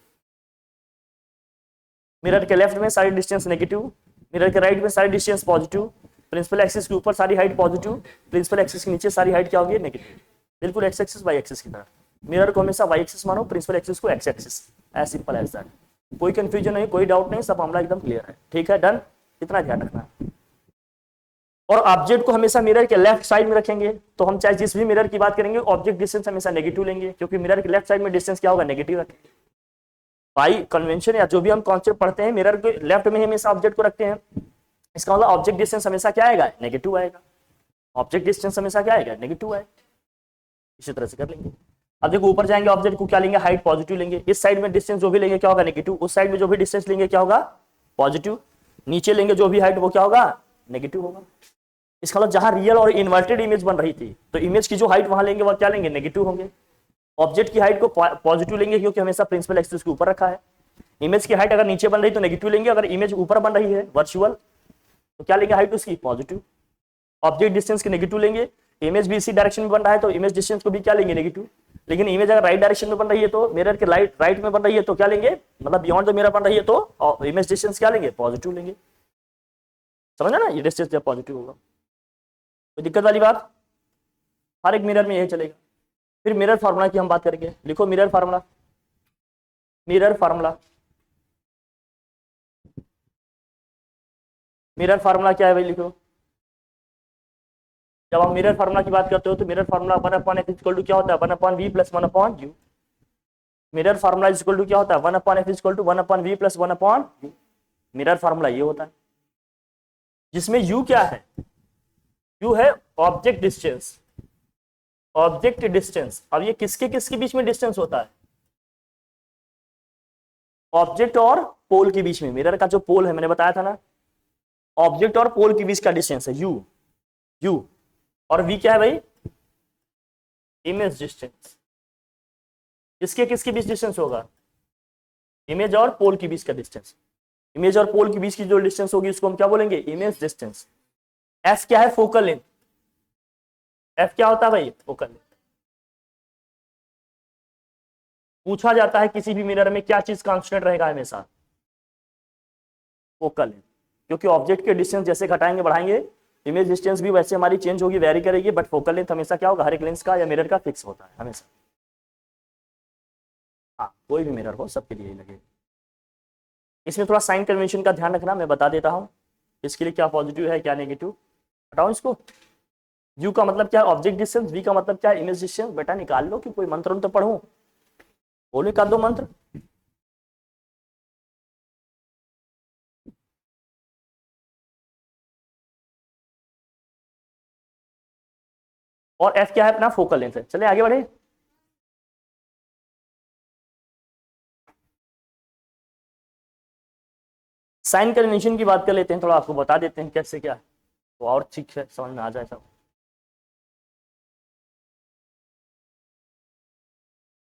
S1: मिरर के लेफ्ट में सारी डिस्टेंस नेगेटिव, मिरर के राइट में सारी डिस्टेंस पॉजिटिव। प्रिंसिपल एक्सिस के ऊपर सारी हाइट पॉजिटिव, प्रिंसिपल एक्सिस के नीचे सारी हाइट क्या होगी, नेगेटिव। बिल्कुल एक्स एक्सिस वाई एक्सिस की तरह। मिरर को हमेशा वाई एक्सिस मानो, प्रिंसिपल एक्सिस को X axis, as simple as that. कोई कंफ्यूजन नहीं, कोई डाउट नहीं, सब मामला एकदम क्लियर है, ठीक है, डन। इतना ध्यान रखना है। और ऑब्जेक्ट को हमेशा मिरर के लेफ्ट साइड में रखेंगे, तो हम चाहे जिस भी मिरर की बात करेंगे ऑब्जेक्ट डिस्टेंस हमेशा नेगेटिव लेंगे, क्योंकि मिरर के लेफ्ट साइड में डिस्टेंस क्या होगा, नेगेटिव रखेंगे। बाई कन्वेंशन या जो भी हम कॉन्सेप्ट पढ़ते हैं, मिरर के लेफ्ट में हमेशा ऑब्जेक्ट को रखते हैं, इसका मतलब ऑब्जेक्ट डिस्टेंस हमेशा क्या आएगा, नेगेटिव आएगा। ऑब्जेक्ट डिस्टेंस हमेशा क्या आएगा, नेगेटिव आएगा। इसी तरह से कर लेंगे। अब देखो ऊपर जाएंगे, ऑब्जेक्ट को क्या लेंगे, हाइट पॉजिटिव लेंगे। इस साइड में डिस्टेंस जो भी लेंगे क्या होगा, नेगेटिव। उस साइड में जो भी डिस्टेंस लेंगे क्या होगा, पॉजिटिव। नीचे लेंगे जो भी हाइट वो क्या होगा, नेगेटिव होगा। इसका मतलब जहां रियल और इन्वर्टेड इमेज बन रही थी तो इमेज की जो हाइट वहां लेंगे वह क्या लेंगे, नेगेटिव होंगे। ऑब्जेक्ट की हाइट को पॉजिटिव लेंगे क्योंकि हमेशा प्रिंसिपल एक्सिस के ऊपर रखा है। इमेज की हाइट अगर नीचे बन रही तो नेगेटिव लेंगे, अगर इमेज ऊपर बन रही है वर्चुअल तो क्या लेंगे, हाइट उसकी पॉजिटिव। ऑब्जेक्ट डिस्टेंस के नेगेटिव लेंगे, इमेज भी इसी डायरेक्शन में बन रहा है तो इमेज डिस्टेंस को भी क्या लेंगे, नेगेटिव। लेकिन इमेज अगर राइट डायरेक्शन में बन रही है तो मिरर के राइट में बन रही है तो क्या लेंगे, मतलब बियॉन्ड द मिरर बन रही है तो इमेज डिस्टेंस क्या लेंगे, पॉजिटिव लेंगे। समझा ना, ये डिस्टेंस जब पॉजिटिव होगा। कोई दिक्कत वाली बात, हर एक मिरर में यही चलेगा। फिर मिरर फार्मूला की हम बात करेंगे। लिखो mirror formula. Mirror formula, mirror formula क्या है भाई, लिखो। जब हम मिरर फार्मूला की बात करते हो तो mirror formula 1/f equal to क्या होता है, 1/v plus 1/u। Mirror formula equal to क्या होता है, 1/f equal to 1/v plus 1/u। Mirror formula ये होता है जिसमें u क्या है, u है ऑब्जेक्ट डिस्टेंस। ऑब्जेक्ट डिस्टेंस, अब ये किसके किसके बीच में डिस्टेंस होता है, ऑब्जेक्ट और पोल के बीच में। मिरर का जो पोल है मैंने बताया था ना, ऑब्जेक्ट और पोल के बीच का डिस्टेंस है u। u और v क्या है भाई, इमेज डिस्टेंस। इसके किसके बीच डिस्टेंस होगा, इमेज और पोल के बीच का डिस्टेंस। इमेज और पोल के बीच की जो डिस्टेंस होगी उसको हम क्या बोलेंगे, इमेज डिस्टेंस। f क्या है, फोकल लेंथ। f क्या होता है भाई, फोकल लेंथ। पूछा जाता है किसी भी मिरर में क्या चीज कांस्टेंट रहेगा हमेशा, फोकल लेंथ। क्योंकि ऑब्जेक्ट के डिस्टेंस जैसे घटाएंगे बढ़ाएंगे इमेज डिस्टेंस भी वैसे हमारी चेंज होगी, वेरी करेगी, बट फोकल लेंथ हमेशा क्या होगा, हर एक लेंस का या मिरर का फिक्स होता है हमेशा। हाँ कोई भी मिरर हो सबके लिए लगे। इसमें थोड़ा साइन कन्वेंशन का ध्यान रखना, मैं बता देता हूँ इसके लिए क्या पॉजिटिव है क्या नेगेटिव। हटाओ इसको। u का मतलब क्या, ऑब्जेक्ट डिस्टेंस। v का मतलब क्या, इमेज डिस्टेंस। बेटा निकाल लो कि कोई मंत्र तो पढ़ूं, बोले का दो मंत्र। और f क्या है अपना, फोकल लेंथ है। चले आगे बढ़े। साइन कन्वेंशन की बात कर लेते हैं, थोड़ा आपको बता देते हैं कैसे क्या है तो और ठीक है समझ में आ जाए सब।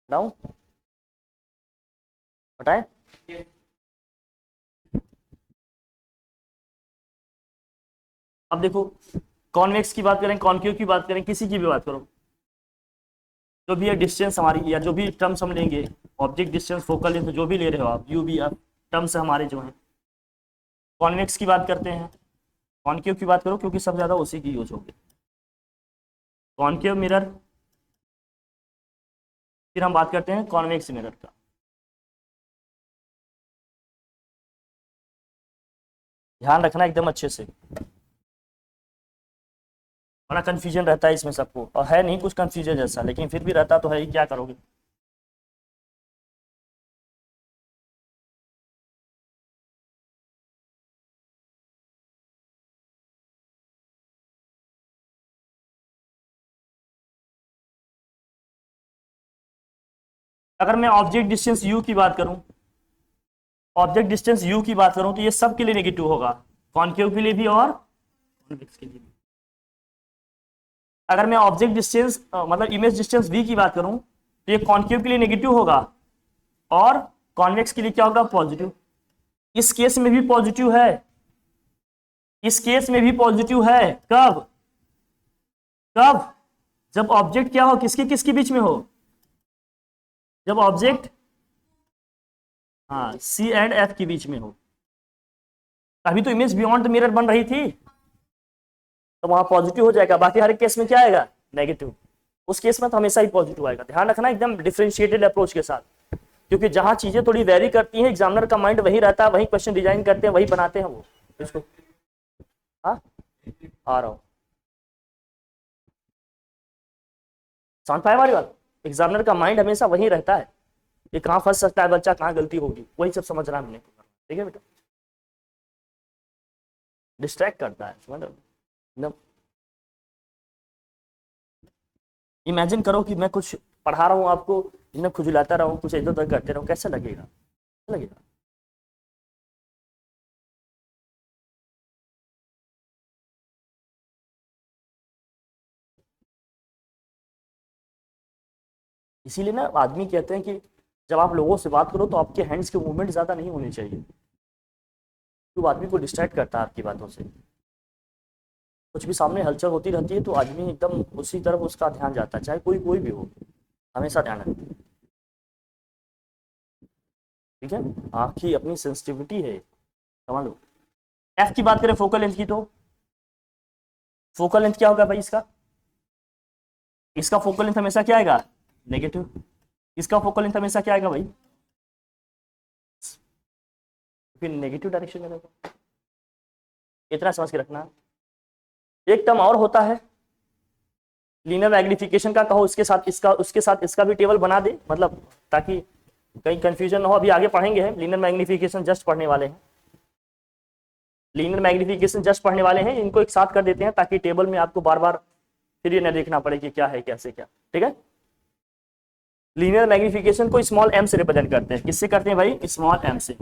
S1: बताऊं, बताएं। अब देखो कॉन्वेक्स की बात करें, कॉन्केव की बात करें, किसी की भी बात करो, जो भी है डिस्टेंस हमारी या जो भी टर्म्स हम लेंगे, ऑब्जेक्ट डिस्टेंस, फोकल लेंथ, जो भी ले रहे हो आप, यू भी आप टर्म्स हमारे जो हैं। कॉन्वेक्स की बात करते हैं, कॉन्केव की बात करो क्योंकि सबसे ज्यादा उसी की यूज होगी, कॉन्केव मिरर। फिर हम बात करते हैं कॉन्वेक्स मिरर का। ध्यान रखना एकदम अच्छे से, बड़ा कंफ्यूजन रहता है इसमें सबको, और है नहीं कुछ कंफ्यूजन जैसा, लेकिन फिर भी रहता तो है ही, क्या करोगे। अगर मैं ऑब्जेक्ट डिस्टेंस u की बात करूं, ऑब्जेक्ट डिस्टेंस u की बात करूं तो ये सब के लिए नेगेटिव होगा, कॉन्केव के लिए भी और कॉन्वेक्स के लिए भी। अगर मैं ऑब्जेक्ट डिस्टेंस मतलब इमेज डिस्टेंस v की बात करूं तो ये कॉन्केव के लिए नेगेटिव होगा और कॉन्वेक्स के लिए क्या होगा, पॉजिटिव। इस केस में भी पॉजिटिव है, इस केस में भी पॉजिटिव है। कब, कब, जब ऑब्जेक्ट क्या हो, किसके किसके बीच में हो, जब ऑब्जेक्ट हाँ सी एंड एफ के बीच में हो। अभी तो इमेज बियॉन्ड द मिरर बन रही थी तो वहां पॉजिटिव हो जाएगा, बाकी हर एक केस में क्या आएगा, नेगेटिव। उस केस में तो हमेशा ही पॉजिटिव आएगा। ध्यान रखना एकदम डिफरेंशिएटेड अप्रोच के साथ, क्योंकि जहां चीजें थोड़ी वेरी करती हैं एग्जामिनर का माइंड वही रहता है, वही क्वेश्चन डिजाइन करते हैं, वही बनाते हैं वो इसको। हाँ आ रहा हूं, समझ पाए हमारी बात। एग्जामिनर का माइंड हमेशा वही रहता है, ये कहाँ फंस सकता है बच्चा, कहाँ गलती होगी, वही सब समझना हमने। ठीक है बेटा। डिस्ट्रैक्ट करता है, समझ रहे हो? इमेजिन करो कि मैं कुछ पढ़ा रहा हूँ आपको, मैं खुजलाता रहूँ, कुछ इधर उधर करते रहूँ, कैसा लगेगा? लगेगा। इसीलिए ना आदमी कहते हैं कि जब आप लोगों से बात करो तो आपके हैंड्स के मूवमेंट ज्यादा नहीं होने चाहिए, तो आदमी को डिस्ट्रैक्ट करता है आपकी बातों से। कुछ भी सामने हलचल होती रहती है तो आदमी एकदम उसी तरफ उसका ध्यान जाता है, चाहे कोई कोई भी हो, हमेशा ध्यान रखें। ठीक है, आँख की अपनी सेंसिटिविटी है, समझ लो। एफ की बात करें फोकल लेंथ की, तो फोकल लेंथ क्या होगा भाई इसका? इसका फोकल लेंथ हमेशा क्या आएगा? नेगेटिव। इसका फोकल लेंथ हमेशा क्या आएगा भाई? फिर नेगेटिव डायरेक्शन में रहेगा। इतना समझ के रखना। एक टर्म और होता है लीनियर मैग्निफिकेशन का, कहो इसके साथ इसका, उसके साथ इसका भी टेबल बना दे, मतलब ताकि कहीं कंफ्यूजन ना हो। अभी आगे पढ़ेंगे हम लीनियर मैग्निफिकेशन, जस्ट पढ़ने वाले हैं, लीनियर मैग्निफिकेशन जस्ट पढ़ने वाले हैं, इनको एक साथ कर देते हैं ताकि टेबल में आपको बार बार फिर ये न देखना पड़े कि क्या है कैसे क्या। ठीक है, लीनियर मैग्निफिकेशन को स्मॉल एम से रिप्रेजेंट करते हैं। किससे करते हैं भाई? स्मॉल एम से।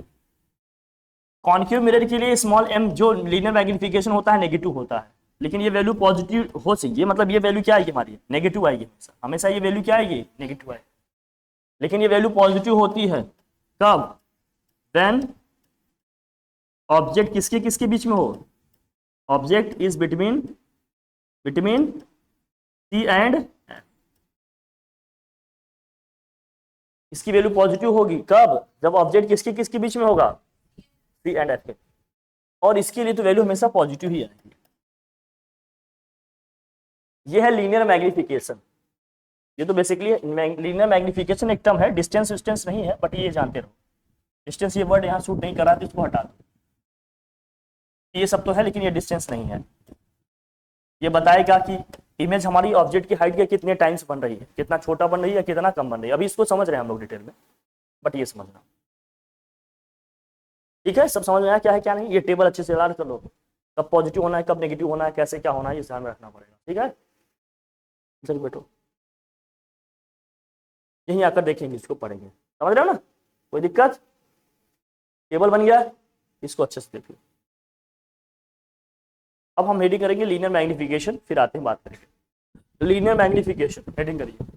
S1: कॉन्केव मिरर के लिए स्मॉल एम जो लीनियर मैग्निफिकेशन होता है नेगेटिव होता है, लेकिन ये वैल्यू पॉजिटिव हो चाहिए, मतलब ये वैल्यू क्या आएगी हमारी? नेगेटिव आएगी हमेशा, हमेशा ये वैल्यू क्या आएगी? नेगेटिव आएगी। लेकिन ये वैल्यू पॉजिटिव होती है कब? देन ऑब्जेक्ट किसके किसके बीच में हो? Object is between between C and, इसकी वैल्यू पॉजिटिव होगी कब? जब ऑब्जेक्ट किसके किसके बीच में होगा? सी एंड एफ के। और इसके लिए तो वैल्यू हमेशा पॉजिटिव ही आएगी। ये है लीनियर मैग्निफिकेशन। ये तो बेसिकली लीनियर मैग्निफिकेशन एक टर्म है, डिस्टेंस डिस्टेंस नहीं है, बट ये जानते रहो। डिस्टेंस ये वर्ड यहाँ शूट नहीं कर रहा, तो इसको हटा दो। ये सब तो है लेकिन ये डिस्टेंस नहीं है। ये बताएगा कि इमेज हमारी ऑब्जेक्ट की हाइट के कितने टाइम्स बन रही है, कितना छोटा बन रही है, कितना कम बन रही है। अभी इसको समझ रहे हैं हम लोग डिटेल में, बट ये समझना। ठीक है, सब समझ में आया क्या है क्या नहीं? ये टेबल अच्छे से याद कर लो, कब पॉजिटिव होना है, कब नेगेटिव होना है, कैसे क्या होना है, ये ध्यान में रखना पड़ेगा। ठीक है, चलिए बैठो, यहीं आकर देखेंगे, इसको पढ़ेंगे। समझ रहे हो ना? कोई दिक्कत? टेबल बन गया, इसको अच्छे से देखिए। अब हम हेडिंग करेंगे लीनियर मैग्निफिकेशन, फिर आते हैं बात करेंगे लीनियर मैग्निफिकेशन। हेडिंग करिए।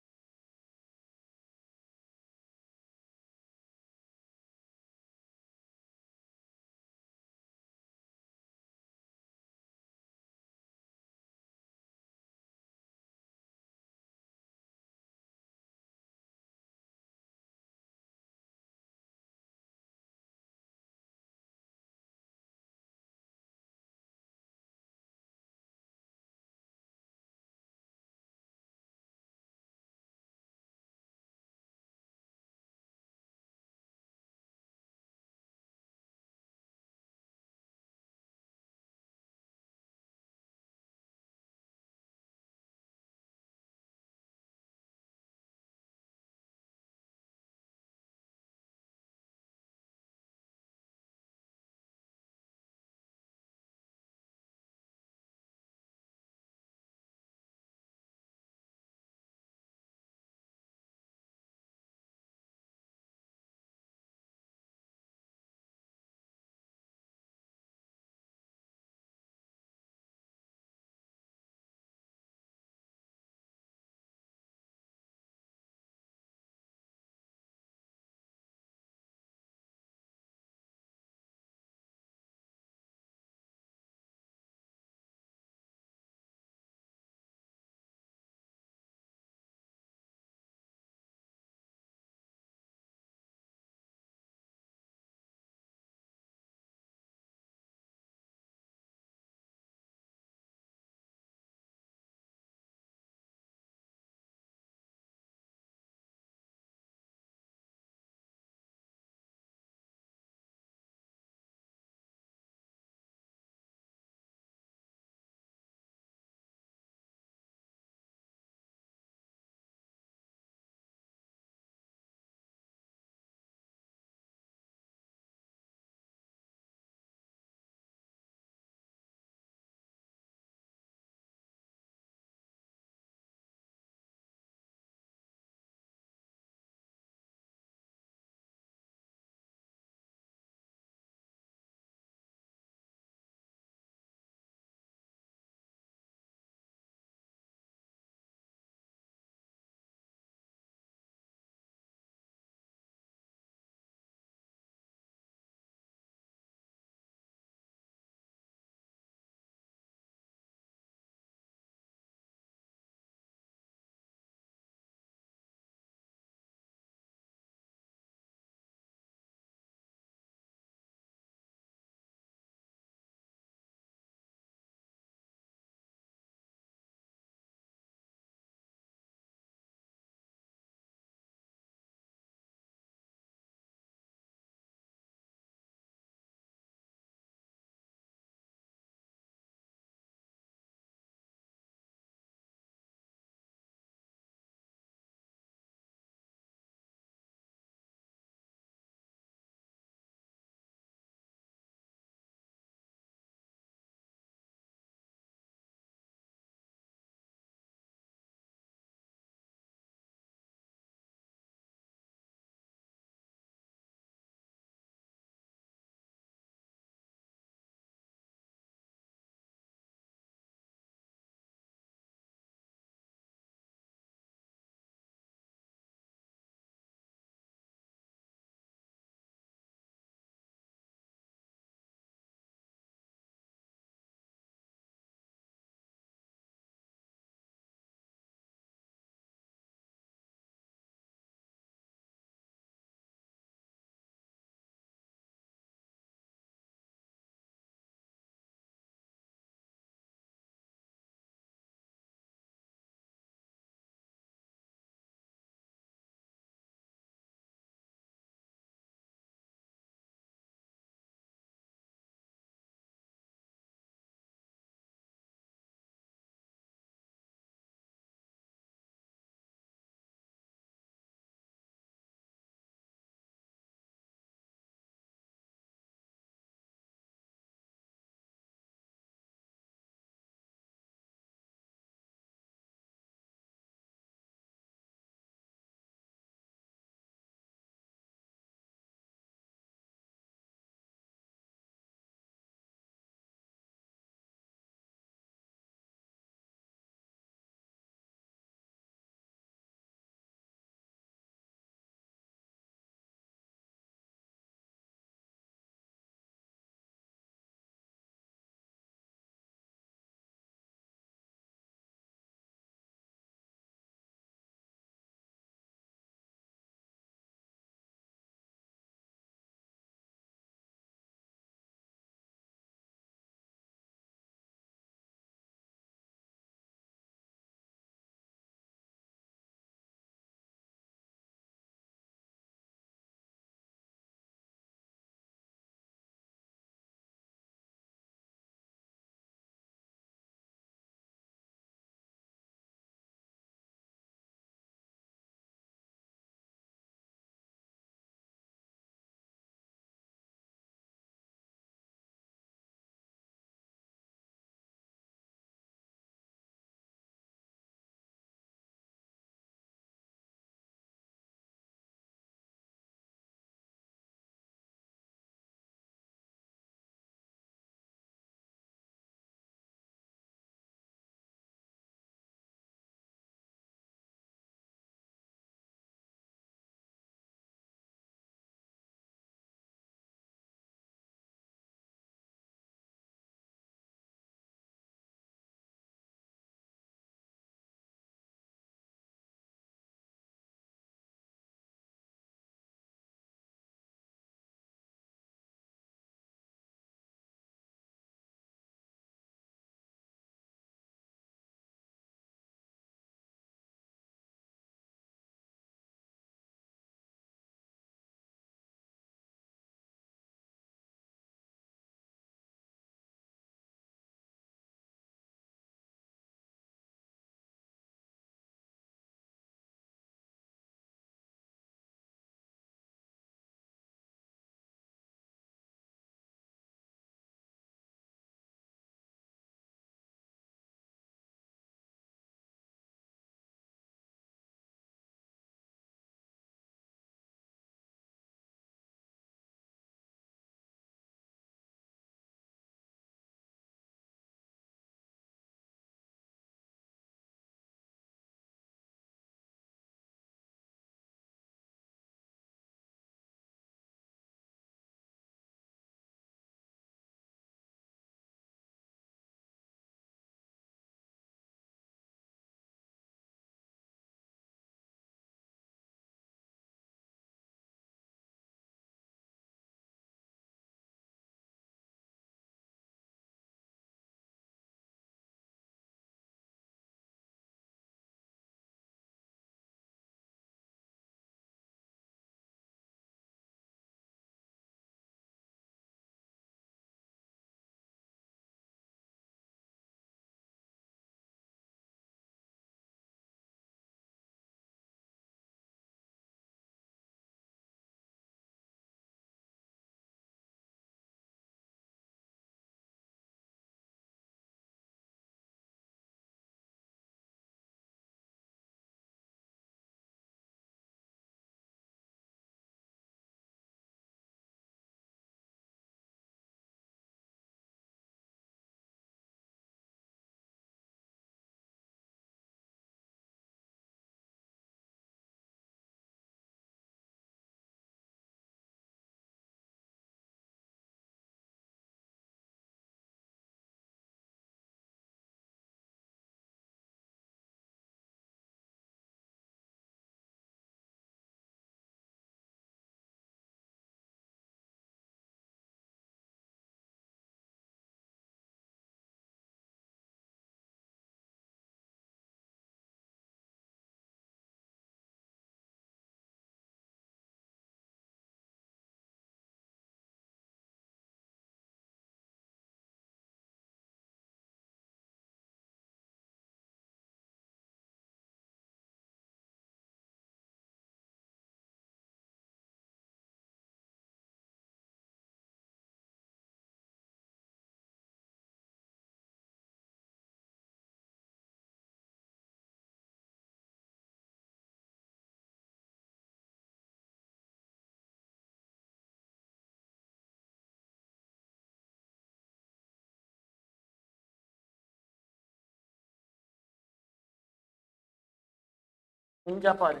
S1: तुम क्या पा रहे?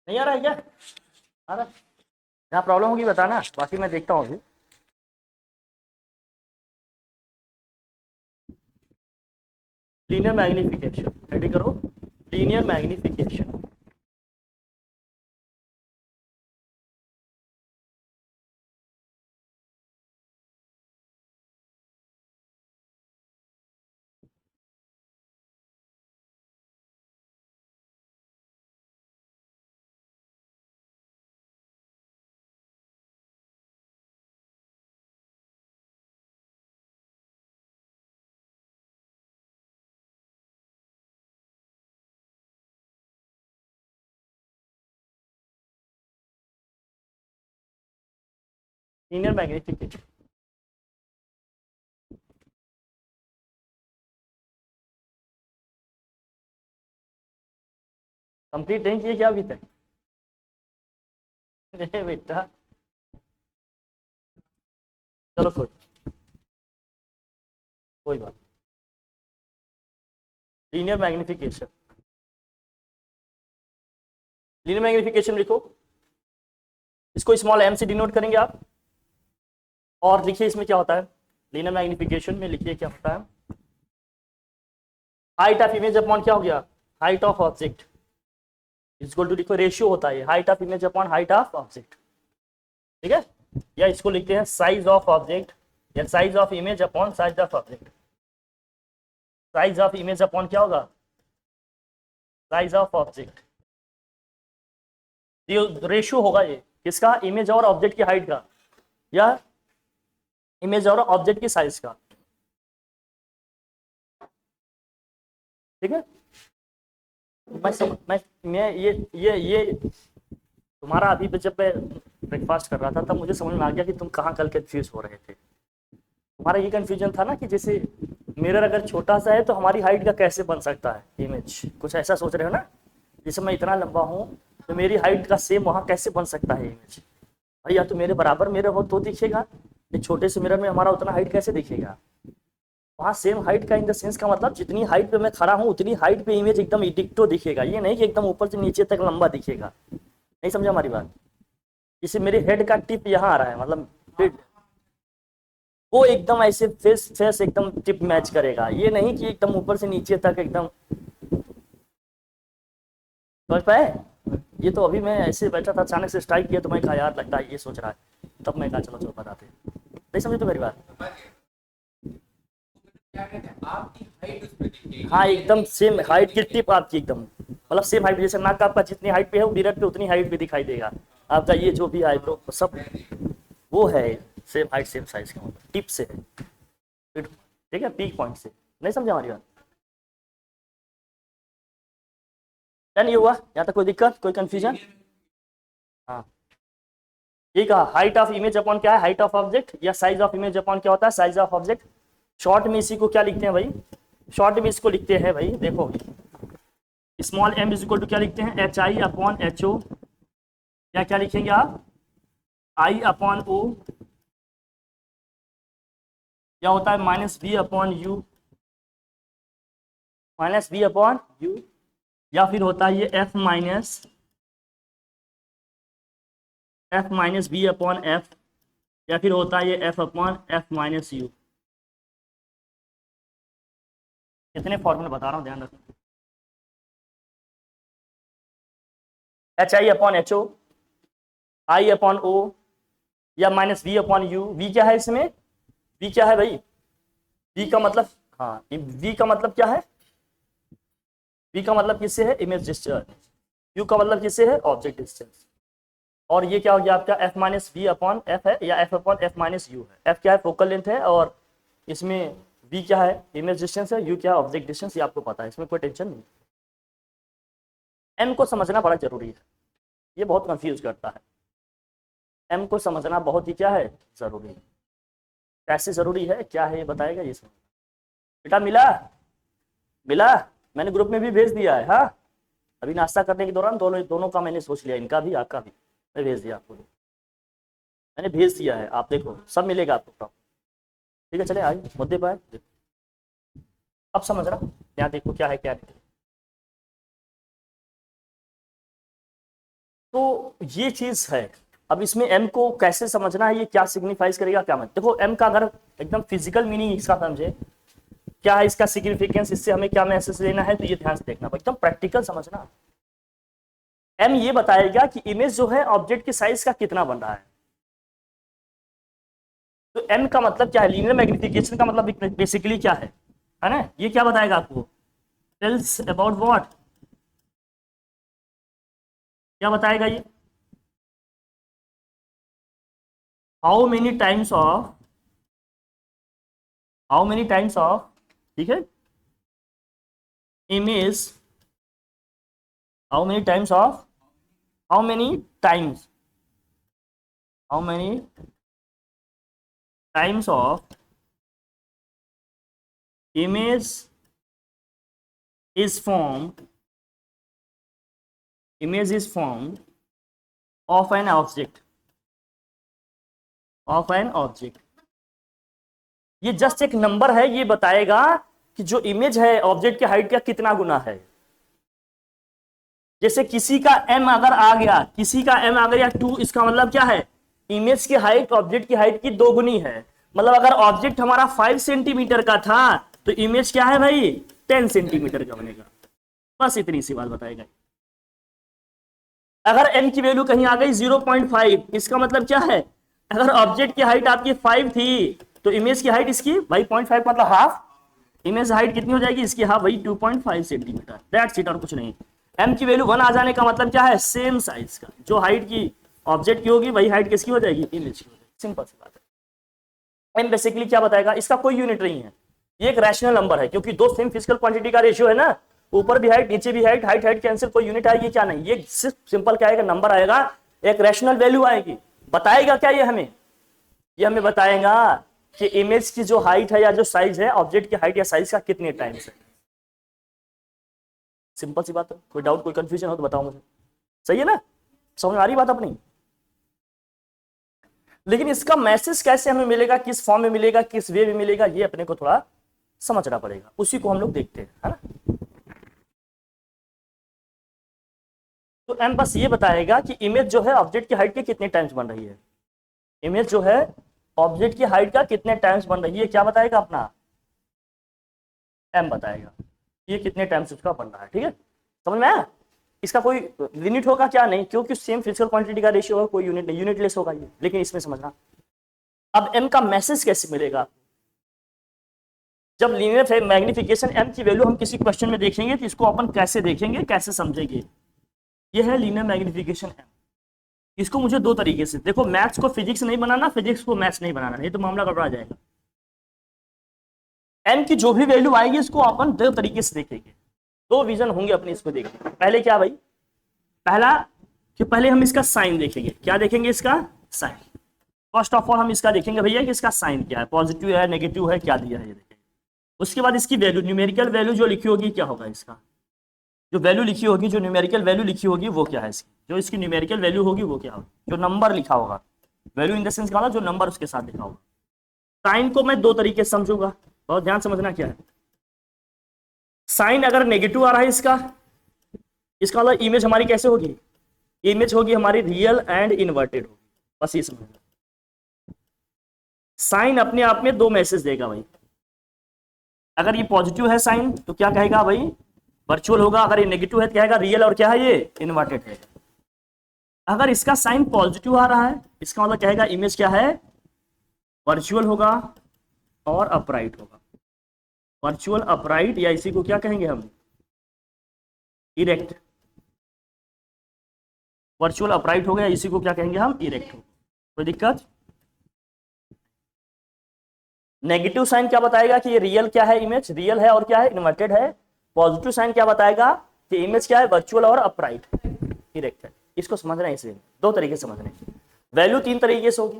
S1: नहीं आ रहा है क्या? आ रहा है? जहाँ प्रॉब्लम होगी बताना, बाकी मैं देखता हूँ अभी। लीनियर मैग्निफिकेशन रेडी करो। Linear magnification. Linear magnification complete नहीं किए क्या अभी तक? अरे बेटा, चलो कोई बात। लीनियर मैग्निफिकेशन, लीनियर मैग्निफिकेशन लिखो, इसको स्मॉल एम से डिनोट करेंगे आप। और लिखिए इसमें क्या होता है, लीनियर मैग्निफिकेशन में लिखिए क्या होता है। हाइट ऑफ इमेज अपॉन क्या हो गया, height of object equal to, देखो रेशियो होता है height of image upon height of object, ठीक है। या इसको लिखते हैं साइज ऑफ ऑब्जेक्ट, या size of image upon size of object. Size of image upon क्या होगा, साइज ऑफ ऑब्जेक्ट। ये रेशियो होगा, ये किसका, इमेज और ऑब्जेक्ट की हाइट का, या इमेज और ऑब्जेक्ट की साइज का, ठीक है। मैं ये तुम्हारा अभी जब मैं ब्रेकफास्ट कर रहा था तब मुझे समझ में आ गया कि तुम कहाँ कल कंफ्यूज हो रहे थे। तुम्हारा ये कंफ्यूजन था ना कि जैसे मिरर अगर छोटा सा है तो हमारी हाइट का कैसे बन सकता है इमेज, कुछ ऐसा सोच रहे हो ना। जैसे मैं इतना लंबा हूँ तो मेरी हाइट का सेम वहाँ कैसे बन सकता है इमेज। भाई या तो मेरे बराबर मिरर हो तो दिखेगा, एक छोटे से मिरर में हमारा उतना हाइट कैसे दिखेगा। वहाँ सेम हाइट का इन द सेंस का मतलब जितनी हाइट पे मैं खड़ा हूँ उतनी हाइट पे इमेज एकदम डिक्टो दिखेगा, ये नहीं कि एकदम ऊपर से नीचे तक लंबा दिखेगा। नहीं समझा हमारी बात। जैसे मेरे हेड का टिप यहाँ आ रहा है, मतलब वो एकदम ऐसे फेस फेस एकदम टिप मैच करेगा, ये नहीं कि एकदम ऊपर से नीचे तक एकदम। समझ पाए। ये तो अभी मैं ऐसे बैठा था, अचानक से स्ट्राइक किया तो मैं कहा यार लगता है ये सोच रहा है, तब मैं कहा चलो चलो बताते। नहीं समझे तो मेरी बात। हाँ एकदम सेम हाइट की टिप आपकी एकदम, मतलब सेम हाइट, जैसे नाक आपका जितनी हाइट पे है वो मिरर पे उतनी हाइट पे दिखाई देगा। आपका ये जो भी आईब्रो सब वो है सेम हाइट सेम साइज का, मतलब टिप से है, ठीक है, पीक पॉइंट से। नहीं समझा हमारी बात। क्या नहीं हुआ यहाँ तक, कोई दिक्कत कोई कंफ्यूजन? हाँ ठीक है। हाइट ऑफ इमेज अपॉन क्या है, हाइट ऑफ ऑब्जेक्ट, या साइज ऑफ इमेज अपॉन क्या होता है, साइज ऑफ ऑब्जेक्ट। शॉर्ट में इसी को क्या लिखते हैं भाई, शॉर्ट में इसको लिखते हैं भाई, देखो small M is equal to क्या लिखते हैं, H I upon H O, या क्या लिखेंगे आप, आई अपॉन ओ, क्या होता है minus B upon U, minus B upon U, या फिर होता है ये F minus B upon F, या फिर होता है ये F upon F minus U. कितने फॉर्मूले बता रहा हूँ ध्यान रखना, H I upon H O, I upon O, या minus V upon U. V क्या है इसमें, वी क्या है भाई, वी का मतलब, हाँ वी का मतलब क्या है, वी का मतलब किससे है, इमेज डिस्टेंस। यू का मतलब किससे है, ऑब्जेक्ट डिस्टेंस। और ये क्या हो गया आपका F minus V upon F है, या F upon F minus U है। एफ क्या है, फोकल लेंथ है, और इसमें वी क्या है, इमेज डिस्टेंस है, यू क्या है, ऑब्जेक्ट डिस्टेंस। ये आपको पता है, इसमें कोई टेंशन नहीं। एम को समझना बड़ा जरूरी है, ये बहुत कंफ्यूज करता है। एम को समझना बहुत ही क्या है, जरूरी है। कैसे जरूरी है क्या है ये बताएगा ये समझ। बेटा मिला मिला, मैंने ग्रुप में भी भेज दिया है। हाँ, अभी नाश्ता करने के दौरान दोनों का मैंने सोच लिया, इनका भी आपका भी मैं भेज दिया आपको, मैंने भेज दिया है, आप देखो सब मिलेगा आपको। ठीक है, चले आइए मुद्दे पर आए। अब समझ रहा, यहाँ देखो क्या है क्या नहीं। तो ये चीज है। अब इसमें एम को कैसे समझना है, ये क्या सिग्निफाइज करेगा क्या मत। देखो एम का अगर एकदम फिजिकल मीनिंग इसका समझे, क्या है इसका सिग्निफिकेंस, इससे हमें क्या मैसेज लेना है, तो ये ध्यान से देखना, एकदम प्रैक्टिकल समझना। एम ये बताएगा कि इमेज जो है ऑब्जेक्ट की साइज का कितना बन रहा है। तो एम का मतलब क्या है, लीनियर मैग्निफिकेशन का मतलब बेसिकली क्या है ना, ये क्या बताएगा आपको, टेल्स अबाउट व्हाट, क्या बताएगा ये, हाउ मेनी टाइम्स ऑफ, ठीक है, image, how many times of image is formed of an object, ये जस्ट एक नंबर है, ये बताएगा कि जो इमेज है ऑब्जेक्ट की हाइट का कितना गुना है। जैसे किसी का m अगर आ गया, या 2, इसका मतलब क्या है, इमेज की हाइट ऑब्जेक्ट की हाइट की 2 गुनी है। मतलब अगर ऑब्जेक्ट हमारा 5 सेंटीमीटर का था तो इमेज क्या है भाई, 10 सेंटीमीटर का बनेगा। बस इतनी सी बात बताएगा। अगर n की वैल्यू कहीं आ गई 0.5, इसका मतलब क्या है, अगर ऑब्जेक्ट की हाइट आपकी 5 थी तो इमेज की हाइट इसकी भाई 0.5 मतलब हाफ, इमेज हाइट कितनी हो जाएगी इसकी, हाफ वही 2.5 सेंटीमीटर, दैट्स इट और कुछ नहीं। m की वैल्यू 1 आ जाने का मतलब क्या है, सेम साइज का, जो हाइट की ऑब्जेक्ट की होगी वही हाइट किसकी हो जाएगी, इमेज की हो जाएगी। सिंपल सी बात है। m बेसिकली क्या बताएगा, इसका कोई यूनिट नहीं है, ये एक रैशनल नंबर है, क्योंकि दो सेम फिजिकल क्वांटिटी का रेशियो है ना, ऊपर भी हाइट नीचे भी हाइट, हाइट कैंसिल, कोई यूनिट आएगी क्या, नहीं, ये सिर्फ सिंपल क्या आएगा, नंबर आएगा, एक रैशनल वैल्यू आएगी। बताएगा क्या ये हमें बताएगा कि इमेज की जो हाइट है या जो साइज है ऑब्जेक्ट की हाइट या साइज का कितने टाइम्स है। सिंपल सी बात है, कोई डाउट कोई कंफ्यूजन हो तो बताओ मुझे, सही है ना, समझ में आ रही बात अपनी। लेकिन इसका मैसेज कैसे हमें मिलेगा, किस फॉर्म में मिलेगा, किस वे में मिलेगा, ये अपने को थोड़ा समझना पड़ेगा, उसी को हम लोग देखते हैं, है ना। तो एम बस ये बताएगा कि इमेज जो है ऑब्जेक्ट की हाइट के कितने टाइम्स बन रही है, इमेज जो है ऑब्जेक्ट की हाइट का कितने टाइम्स बन रही है, क्या बताएगा अपना, एम बताएगा ये कितने टाइम्स उसका बन रहा है। ठीक है, समझ में आया। इसका कोई लिमिट होगा क्या, नहीं, क्योंकि सेम फिजिकल क्वांटिटी का रेशियो है, कोई यूनिट नहीं, यूनिटलेस होगा ये, लेकिन इसमें समझना। अब एम का मैसेज कैसे मिलेगा, जब लीनियर मैग्निफिकेशन एम की वैल्यू हम किसी क्वेश्चन में देखेंगे तो इसको अपन कैसे देखेंगे, कैसे समझेंगे। ये है लीनियर मैग्निफिकेशन एम। इसको मुझे दो तरीके से देखो, मैथ्स को फिजिक्स नहीं बनाना, फिजिक्स को मैथ्स नहीं बनाना, नहीं तो मामला गड़बड़ा जाएगा। एम की जो भी वैल्यू आएगी इसको अपन दो तरीके से देखेंगे, दो विजन होंगे अपने इसको देखने। पहले क्या भाई, पहले हम इसका साइन देखेंगे, क्या देखेंगे, इसका साइन। फर्स्ट ऑफ ऑल हम इसका देखेंगे भैया कि इसका साइन क्या है, पॉजिटिव है नेगेटिव है, क्या दिया है ये देखेंगे। उसके बाद इसकी वैल्यू, न्यूमेरिकल वैल्यू जो लिखी होगी क्या होगा, इसका जो वैल्यू लिखी होगी, जो न्यूमेरिकल वैल्यू लिखी होगी वो क्या है इसकी, जो इसकी न्यूमेरिकल वैल्यू होगी वो क्या होगी, जो नंबर लिखा होगा, वैल्यू इन द सेंस का जो नंबर उसके साथ लिखा होगा। साइन को मैं दो तरीके से समझूंगा, बहुत ध्यान समझना क्या है। साइन अगर नेगेटिव आ रहा है इसका मतलब इमेज हमारी कैसे होगी, इमेज होगी हमारी रियल एंड इन्वर्टेड होगी, बस ये समझना। साइन अपने आप में दो मैसेज देगा भाई, अगर ये पॉजिटिव है साइन तो क्या कहेगा भाई, वर्चुअल होगा, अगर ये नेगेटिव है तो कहेगा रियल, और क्या है ये इन्वर्टेड है। अगर इसका साइन पॉजिटिव आ रहा है इसका मतलब कहेगा इमेज क्या है, वर्चुअल होगा और अपराइट होगा, वर्चुअल अपराइट, या इसी को क्या कहेंगे हम, इरेक्ट। वर्चुअल अपराइट हो गया, इसी को क्या कहेंगे हम, इरेक्ट हो। कोई दिक्कत। नेगेटिव साइन क्या बताएगा कि ये रियल क्या है, इमेज रियल है और क्या है इन्वर्टेड है। पॉजिटिव साइन क्या बताएगा कि इमेज क्या है, वर्चुअल और अपराइट, इरेक्ट है। इसको समझना है, इसे दो तरीके से समझना है। वैल्यू तीन तरीके से होगी,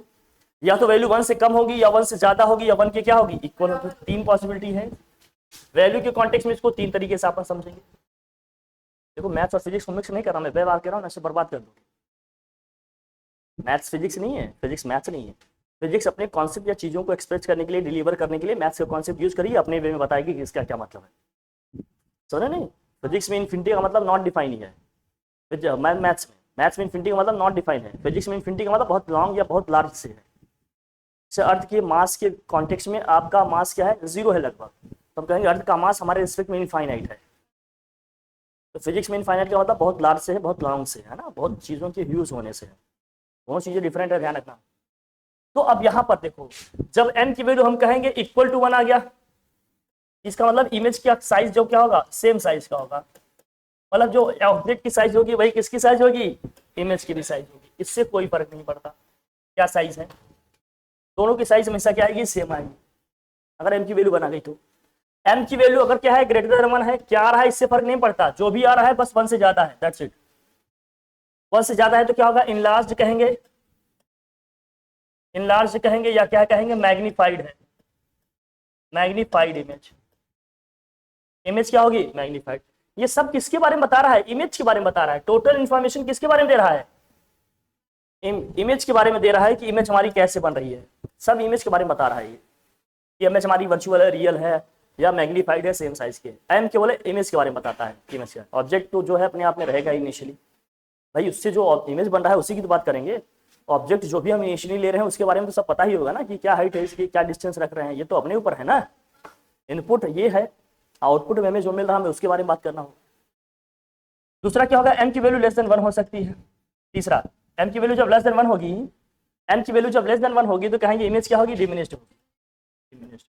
S1: या तो वैल्यू 1 से कम होगी, या 1 से ज्यादा होगी, या 1 के क्या होगी, इक्वल होगी। तीन पॉसिबिलिटी है। वैल्यू के कॉन्टेक्स्ट में इसको 3 तरीके से अपन समझेंगे। देखो मैथ्स और फिजिक्स को मिक्स नहीं कर रहा मैं, बात कर रहा हूँ, ऐसे बर्बाद कर दूँ। मैथ्स फिजिक्स नहीं है, फिजिक्स मैथ्स नहीं है। फिजिक्स अपने कॉन्सेप्ट या चीजों को एक्सप्रेस करने के लिए, डिलीवर करने के लिए मैथ्स का कॉन्सेप्ट यूज करिए, अपने वे में बताएगी कि इसका क्या मतलब है। समझे नहीं? फिजिक्स में इन्फिनिटी का मतलब नॉट डिफाइन ही है। मैथ्स में इन्फिनिटी का मतलब नॉट डिफाइन है। फिजिक्स में इन्फिनिटी का मतलब बहुत लॉन्ग या बहुत लार्ज से है। से अर्थ के मास के कॉन्टेक्स्ट में आपका मास क्या है, 0 है लगभग, तो हम कहेंगे अर्थ का मास हमारे रिस्पेक्ट में इनफाइनाइट है। तो फिजिक्स में इनफाइनाइट का मतलब बहुत लार्ज से है, बहुत लॉन्ग से है ना, बहुत चीजों के ह्यूज होने से है। दोनों चीजें डिफरेंट है, ध्यान रखना। तो अब यहां पर देखो, जब m की वैल्यू हम कहेंगे इक्वल टू 1 आ गया, इसका मतलब इमेज का साइज जो क्या होगा, सेम साइज का होगा। मतलब जो ऑब्जेक्ट की साइज होगी वही किसकी साइज होगी, इमेज की भी साइज होगी। इससे कोई फर्क नहीं पड़ता क्या साइज है, दोनों की साइज हमेशा क्या आएगी, सेम आएगी। अगर m की वैल्यू बना गई तो m की वैल्यू अगर क्या है, ग्रेटर देन 1 है, क्या आ रहा है इससे फर्क नहीं पड़ता, जो भी आ रहा है बस 1 से ज्यादा है, दैट्स इट। 1 से ज्यादा है तो क्या होगा, इनलार्ज कहेंगे, इनलार्ज कहेंगे या क्या कहेंगे, मैग्नीफाइड है, मैग्नीफाइड इमेज। इमेज क्या होगी, मैग्नीफाइड। ये सब किसके बारे में बता रहा है, इमेज के बारे में बता रहा है। टोटल इंफॉर्मेशन किसके बारे में दे रहा है, इमेज के बारे में दे रहा है कि इमेज हमारी कैसे बन रही है, सब इमेज के बारे में बता रहा है। ये इमेज हमारी वर्चुअल है, रियल है या मैग्नीफाइड है, सेम साइज के। एम केवल इमेज के बारे में बताता है, इमेज का ऑब्जेक्ट तो जो है अपने आप में रहेगा इनिशियली, भाई उससे जो इमेज बन रहा है उसी की तो बात करेंगे। ऑब्जेक्ट जो भी हम इनिशियली ले रहे हैं उसके बारे में तो सब पता ही होगा ना, कि क्या हाइट है इसकी, क्या डिस्टेंस रख रहे हैं, ये तो अपने ऊपर है ना। इनपुट ये है, आउटपुट में हमें जो मिल रहा है हमें उसके बारे में बात करना होगा। दूसरा क्या होगा, m की वैल्यू लेस देन 1 हो सकती है। तीसरा, m की वैल्यू जब लेस देन 1 होगी, m की वैल्यू जब लेस देन 1 होगी तो कहेंगे इमेज क्या होगी, डिमिनिश्ड होगी, डिमिनिश्ड।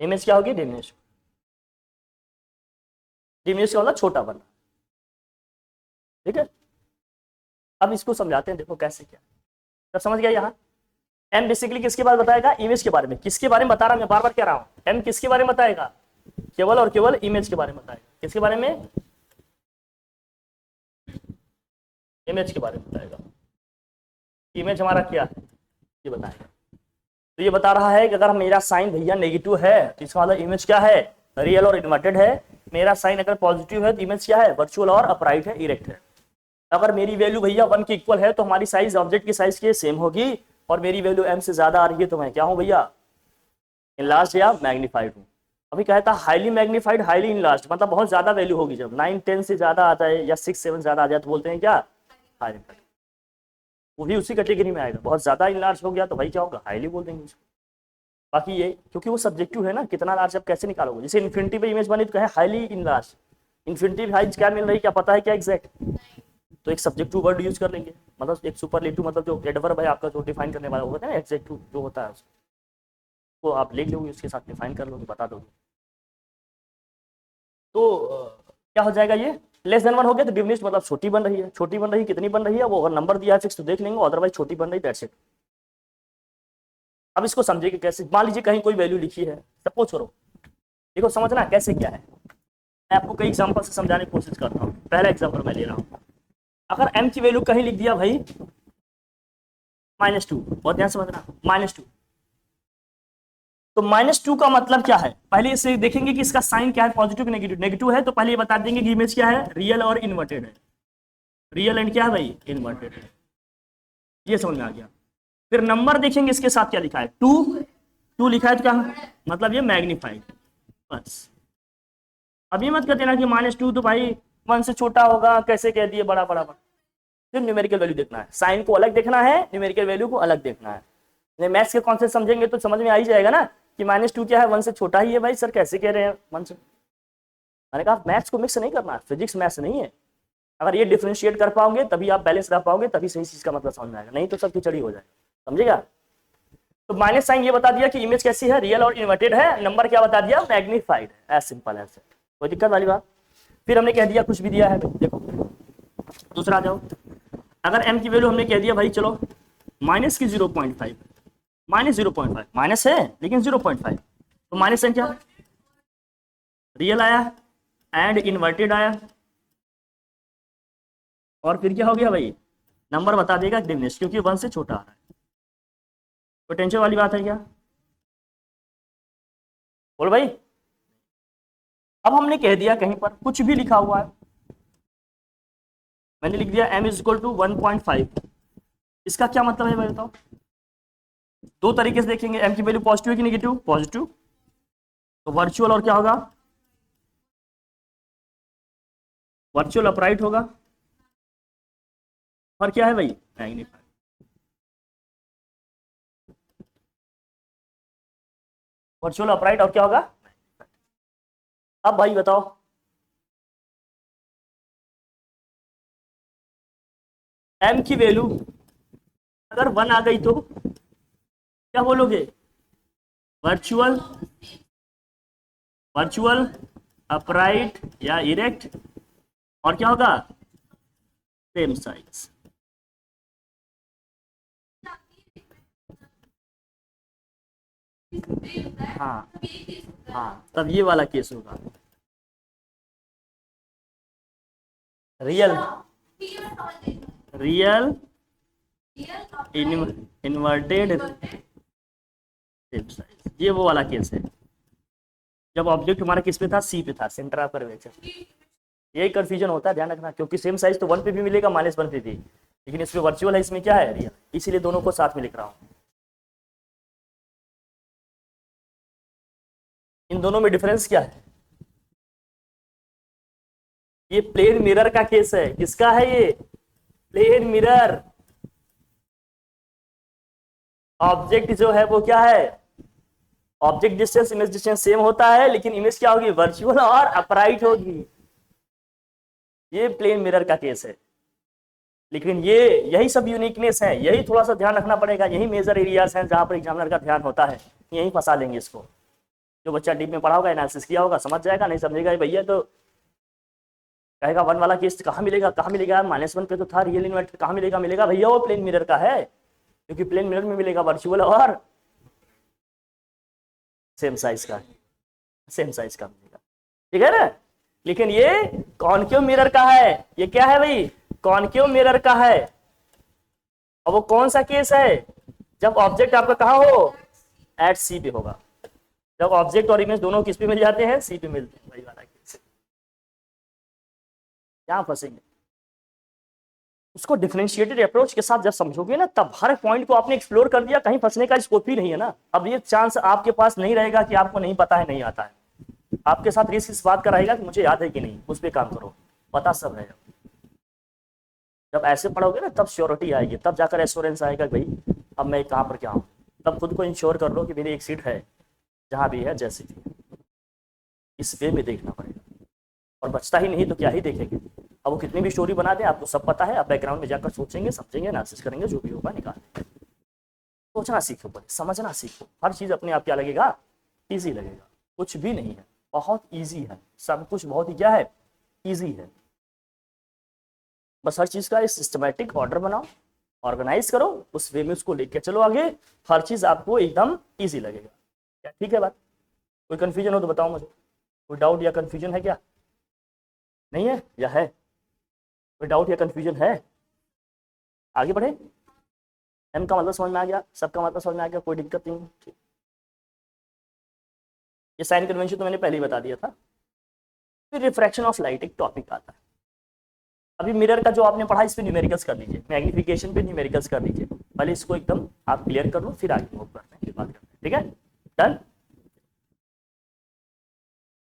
S1: इमेज क्या होगी, डिमिनिश्ड। डिमिनिश्ड का मतलब छोटा बनना, ठीक है। अब इसको समझाते हैं, देखो कैसे क्या, तब समझ गया। यहाँ m बेसिकली किसके बारे में बताएगा, इमेज के बारे में। किसके बारे में बता रहा, मैं बार बार कह रहा हूँ, m किसके बारे में बताएगा, केवल और केवल इमेज के बारे में बताएगा। किसके बारे में, इमेज के बारे में बताएगा। इमेज हमारा क्या है ये बताएगा। तो ये बता रहा है कि अगर मेरा साइन भैया नेगेटिव है तो इसका मतलब इमेज क्या है, रियल और इन्वर्टेड है। मेरा साइन अगर पॉजिटिव है तो इमेज क्या है, वर्चुअल और अपराइट है, इरेक्ट है। अगर मेरी वैल्यू भैया 1 के इक्वल है तो हमारी साइज ऑब्जेक्ट की साइज के सेम होगी, और मेरी वैल्यू m से ज्यादा आ रही है तो मैं क्या हूं भैया, इनलार्ज या मैग्नीफाइड हूं। अभी कहता हाईली मैग्नीफाइड, हाईली इनलार्ज, मतलब बहुत ज्यादा वैल्यू होगी। जब 9 10 से ज्यादा आ जाए या 6 7 ज्यादा आ जाए तो बोलते हैं क्या, हाईली। वो भी उसी कैटेगरी में आएगा। बहुत ज्यादा इनलार्ज हो गया तो भाई क्या होगा, हाईली बोल देंगे उसको। बाकी ये क्योंकि वो सब्जेक्टिव है ना, कितना लार्ज आप कैसे निकालोगे। जैसे इन्फिनिटी पे इमेज बनी तो कहे हाईली इनलार्ज, इन्फिनिटी हाइट क्या मिल रही, क्या पता है क्या एग्जैक्ट, तो एक सब्जेक्टिव वर्ड यूज कर लेंगे। मतलब एक सुपरलेटिव, मतलब जो एडवर्ब है आपका जो डिफाइन करने वाला होता है ना, एडजेक्टिव जो होता है उसको आप लिख लोगे, उसके साथ डिफाइन कर लोगे, बता दोगे। तो क्या हो जाएगा, ये लेस देन 1 हो गया तो डिमिनिश्ड मतलब छोटी बन रही है। छोटी बन रही है, कितनी बन रही है, वो अगर नंबर दिया है फिक्स तो देख लेंगे, अदरवाइज छोटी बन रही, दैट्स इट। अब इसको समझिए कैसे। मान लीजिए कहीं कोई वैल्यू लिखी है, सपोज करो, देखो समझना कैसे क्या है। मैं आपको कई एग्जांपल से समझाने की कोशिश करता हूँ। पहला एग्जांपल मैं ले रहा हूँ, अगर m की वैल्यू कहीं लिख दिया भाई -2, बहुत ध्यान समझना, -2, तो -2 का मतलब क्या है, पहले इसे देखेंगे कि इसका साइन क्या है, पॉजिटिव नेगेटिव। नेगेटिव है तो पहले ये बता देंगे कि इमेज क्या है, रियल और इन्वर्टेड है। रियल एंड क्या है भाई, इन्वर्टेड है। ये समझ में आ गया। फिर नंबर देखेंगे इसके साथ क्या लिखा है, 2 लिखा है तो क्या मतलब ये मैग्नीफाइड, बस। अब ये मत कर देना कि -2 तो भाई 1 से छोटा होगा, कैसे कह दिए बड़ा बड़ा। फिर न्यूमेरिकल वैल्यू देखना है, साइन को अलग देखना है, न्यूमेरिकल वैल्यू को अलग देखना है। मैथ्स के कॉन्सेप्ट समझेंगे तो समझ में आ ही जाएगा ना कि -2 क्या है, 1 से छोटा ही है। भाई सर कैसे कह रहे हैं 1 से, मैंने कहा मैथ्स को मिक्स नहीं करना है, फिजिक्स मैथ्स नहीं है। अगर ये डिफरेंशिएट कर पाओगे तभी आप बैलेंस रह पाओगे, तभी सही चीज का मतलब समझ में आएगा, नहीं तो सब खिचड़ी हो जाए, समझेगा। तो माइनस साइन ये बता दिया कि इमेज कैसी है, रियल और इन्वर्टेड है। नंबर क्या बता दिया, मैग्नीफाइड है, एज सिंपल एज। कोई दिक्कत वाली बात। फिर हमने कह दिया कुछ भी दिया है, देखो दूसरा आ जाओ। अगर m की वैल्यू हमने कह दिया भाई चलो माइनस की 0.5, -0.5 माइनस है लेकिन 0.5, तो माइनस साइन क्या, रियल आया एंड इन्वर्टेड आया, और फिर क्या हो गया भाई, नंबर बता देगा डिमिनिश, क्योंकि 1 से छोटा आ रहा है। कोई टेंशन वाली बात है क्या? बोल भाई। अब हमने कह दिया कहीं पर कुछ भी लिखा हुआ है, मैंने लिख दिया m इज इक्वल टू 1.5, इसका क्या मतलब है भाई बताओ? दो तरीके से देखेंगे, m की वैल्यू पॉजिटिव है कि नेगेटिव? पॉजिटिव, तो वर्चुअल और क्या होगा? वर्चुअल अपराइट होगा, और क्या है भाई? मैग्नीफाइड। वर्चुअल अपराइट और क्या होगा? अब भाई बताओ, m की वैल्यू अगर 1 आ गई तो क्या बोलोगे? वर्चुअल, वर्चुअल अपराइट या इरेक्ट, और क्या होगा? Same size. हाँ हाँ, तब ये वाला केस होगा real, real inverted same size, ये वो वाला केस है जब ऑब्जेक्ट हमारा किस पे था? सी पे था, सेंटर ऑफ कर्वेचर। यही कंफ्यूजन होता है, ध्यान रखना, क्योंकि सेम साइज तो 1 पे भी मिलेगा, -1 पे भी, लेकिन इसमें वर्चुअल है, इसमें क्या है? रियल, इसीलिए दोनों को साथ में लिख रहा हूं। इन दोनों में डिफरेंस क्या है? ये प्लेन मिरर का केस है। किसका है ये? Plane mirror. ऑब्जेक्ट जो है वो क्या है? Object distance image distance same होता है, लेकिन इमेज क्या होगी? वर्चुअल और अपराइट होगी। ये प्लेन मिरर का केस है, लेकिन ये यही सब यूनिकनेस है, यही थोड़ा सा ध्यान रखना पड़ेगा, यही मेजर एरियाज हैं जहां पर एग्जामिनर का ध्यान होता है, यही फंसा लेंगे इसको। जो बच्चा डीप में पढ़ा होगा, एनालिसिस किया होगा, समझ जाएगा, नहीं समझेगा भैया तो कहेगा 1 वाला केस कहाँ मिलेगा, कहाँ मिलेगा? -1 पे तो था रियल इन्वर्टेड, कहाँ मिलेगा? मिलेगा भैया वो प्लेन मिरर का है, क्योंकि प्लेन मिरर में मिलेगा वर्चुअल और सेम साइज का, सेम साइज का मिलेगा, ठीक है ना? लेकिन ये कॉनकेव मिरर का है। ये क्या है भाई? कॉनकेव मिरर का है। और वो कौन सा केस है? जब ऑब्जेक्ट आपका कहाँ हो? एट सी पे होगा। जब ऑब्जेक्ट और इमेज दोनों किस पे मिल जाते हैं? सी पे मिलते हैं, वही वाला केस। क्या फंसेंगे? उसको डिफरेंशिएटेड अप्रोच के साथ जब समझोगे ना, तब हर पॉइंट को आपने एक्सप्लोर कर दिया, कहीं फंसने का स्कोप ही नहीं है ना। अब ये चांस आपके पास नहीं रहेगा कि आपको नहीं पता है, नहीं आता है। आपके साथ रिस्क इस बात का रहेगा कि मुझे याद है कि नहीं, उस पर काम करो, पता सब है। जब ऐसे पढ़ोगे ना, तब श्योरिटी आएगी, तब जाकर एश्योरेंस आएगा भाई अब मैं कहाँ पर क्या हूँ। तब खुद को इंश्योर कर लो कि मेरी एक सीट है, जहाँ भी है जैसे भी। इस वे में देखना पड़ेगा, और बचता ही नहीं तो क्या ही देखेंगे। अब वो कितनी भी स्टोरी बना दे, आपको सब पता है, आप बैकग्राउंड में जाकर सोचेंगे, समझेंगे, एनालिसिस करेंगे, जो भी होगा निकालेंगे। सोचना सीखो, पहले समझना सीखो। हर चीज अपने आप क्या लगेगा? ईजी लगेगा। कुछ भी नहीं है, बहुत ईजी है सब कुछ, बहुत ही क्या है? ईजी है। बस हर चीज का एक सिस्टमैटिक ऑर्डर बनाओ, ऑर्गेनाइज करो, उस वे में उसको लेके चलो आगे, हर चीज आपको एकदम ईजी लगेगा। क्या ठीक है बात? कोई कंफ्यूजन हो तो बताओ मुझे। कोई डाउट या कंफ्यूजन है क्या? नहीं है या है? कोई डाउट या कंफ्यूजन है? आगे बढ़े। एम का मतलब समझ में आ गया, सबका मतलब समझ में आ गया, कोई दिक्कत नहीं। ठीक, ये साइन कन्वेंशन तो मैंने पहले ही बता दिया था। फिर रिफ्रैक्शन ऑफ लाइट एक टॉपिक आता है। अभी मिरर का जो आपने पढ़ा, इस पे न्यूमेरिकल्स कर लीजिए, मैग्निफिकेशन पे न्यूमेरिकल्स कर लीजिए। पहले इसको एकदम आप क्लियर कर लो, फिर आगे मूव करते हैं, फिर बात करते हैं, ठीक है? डन।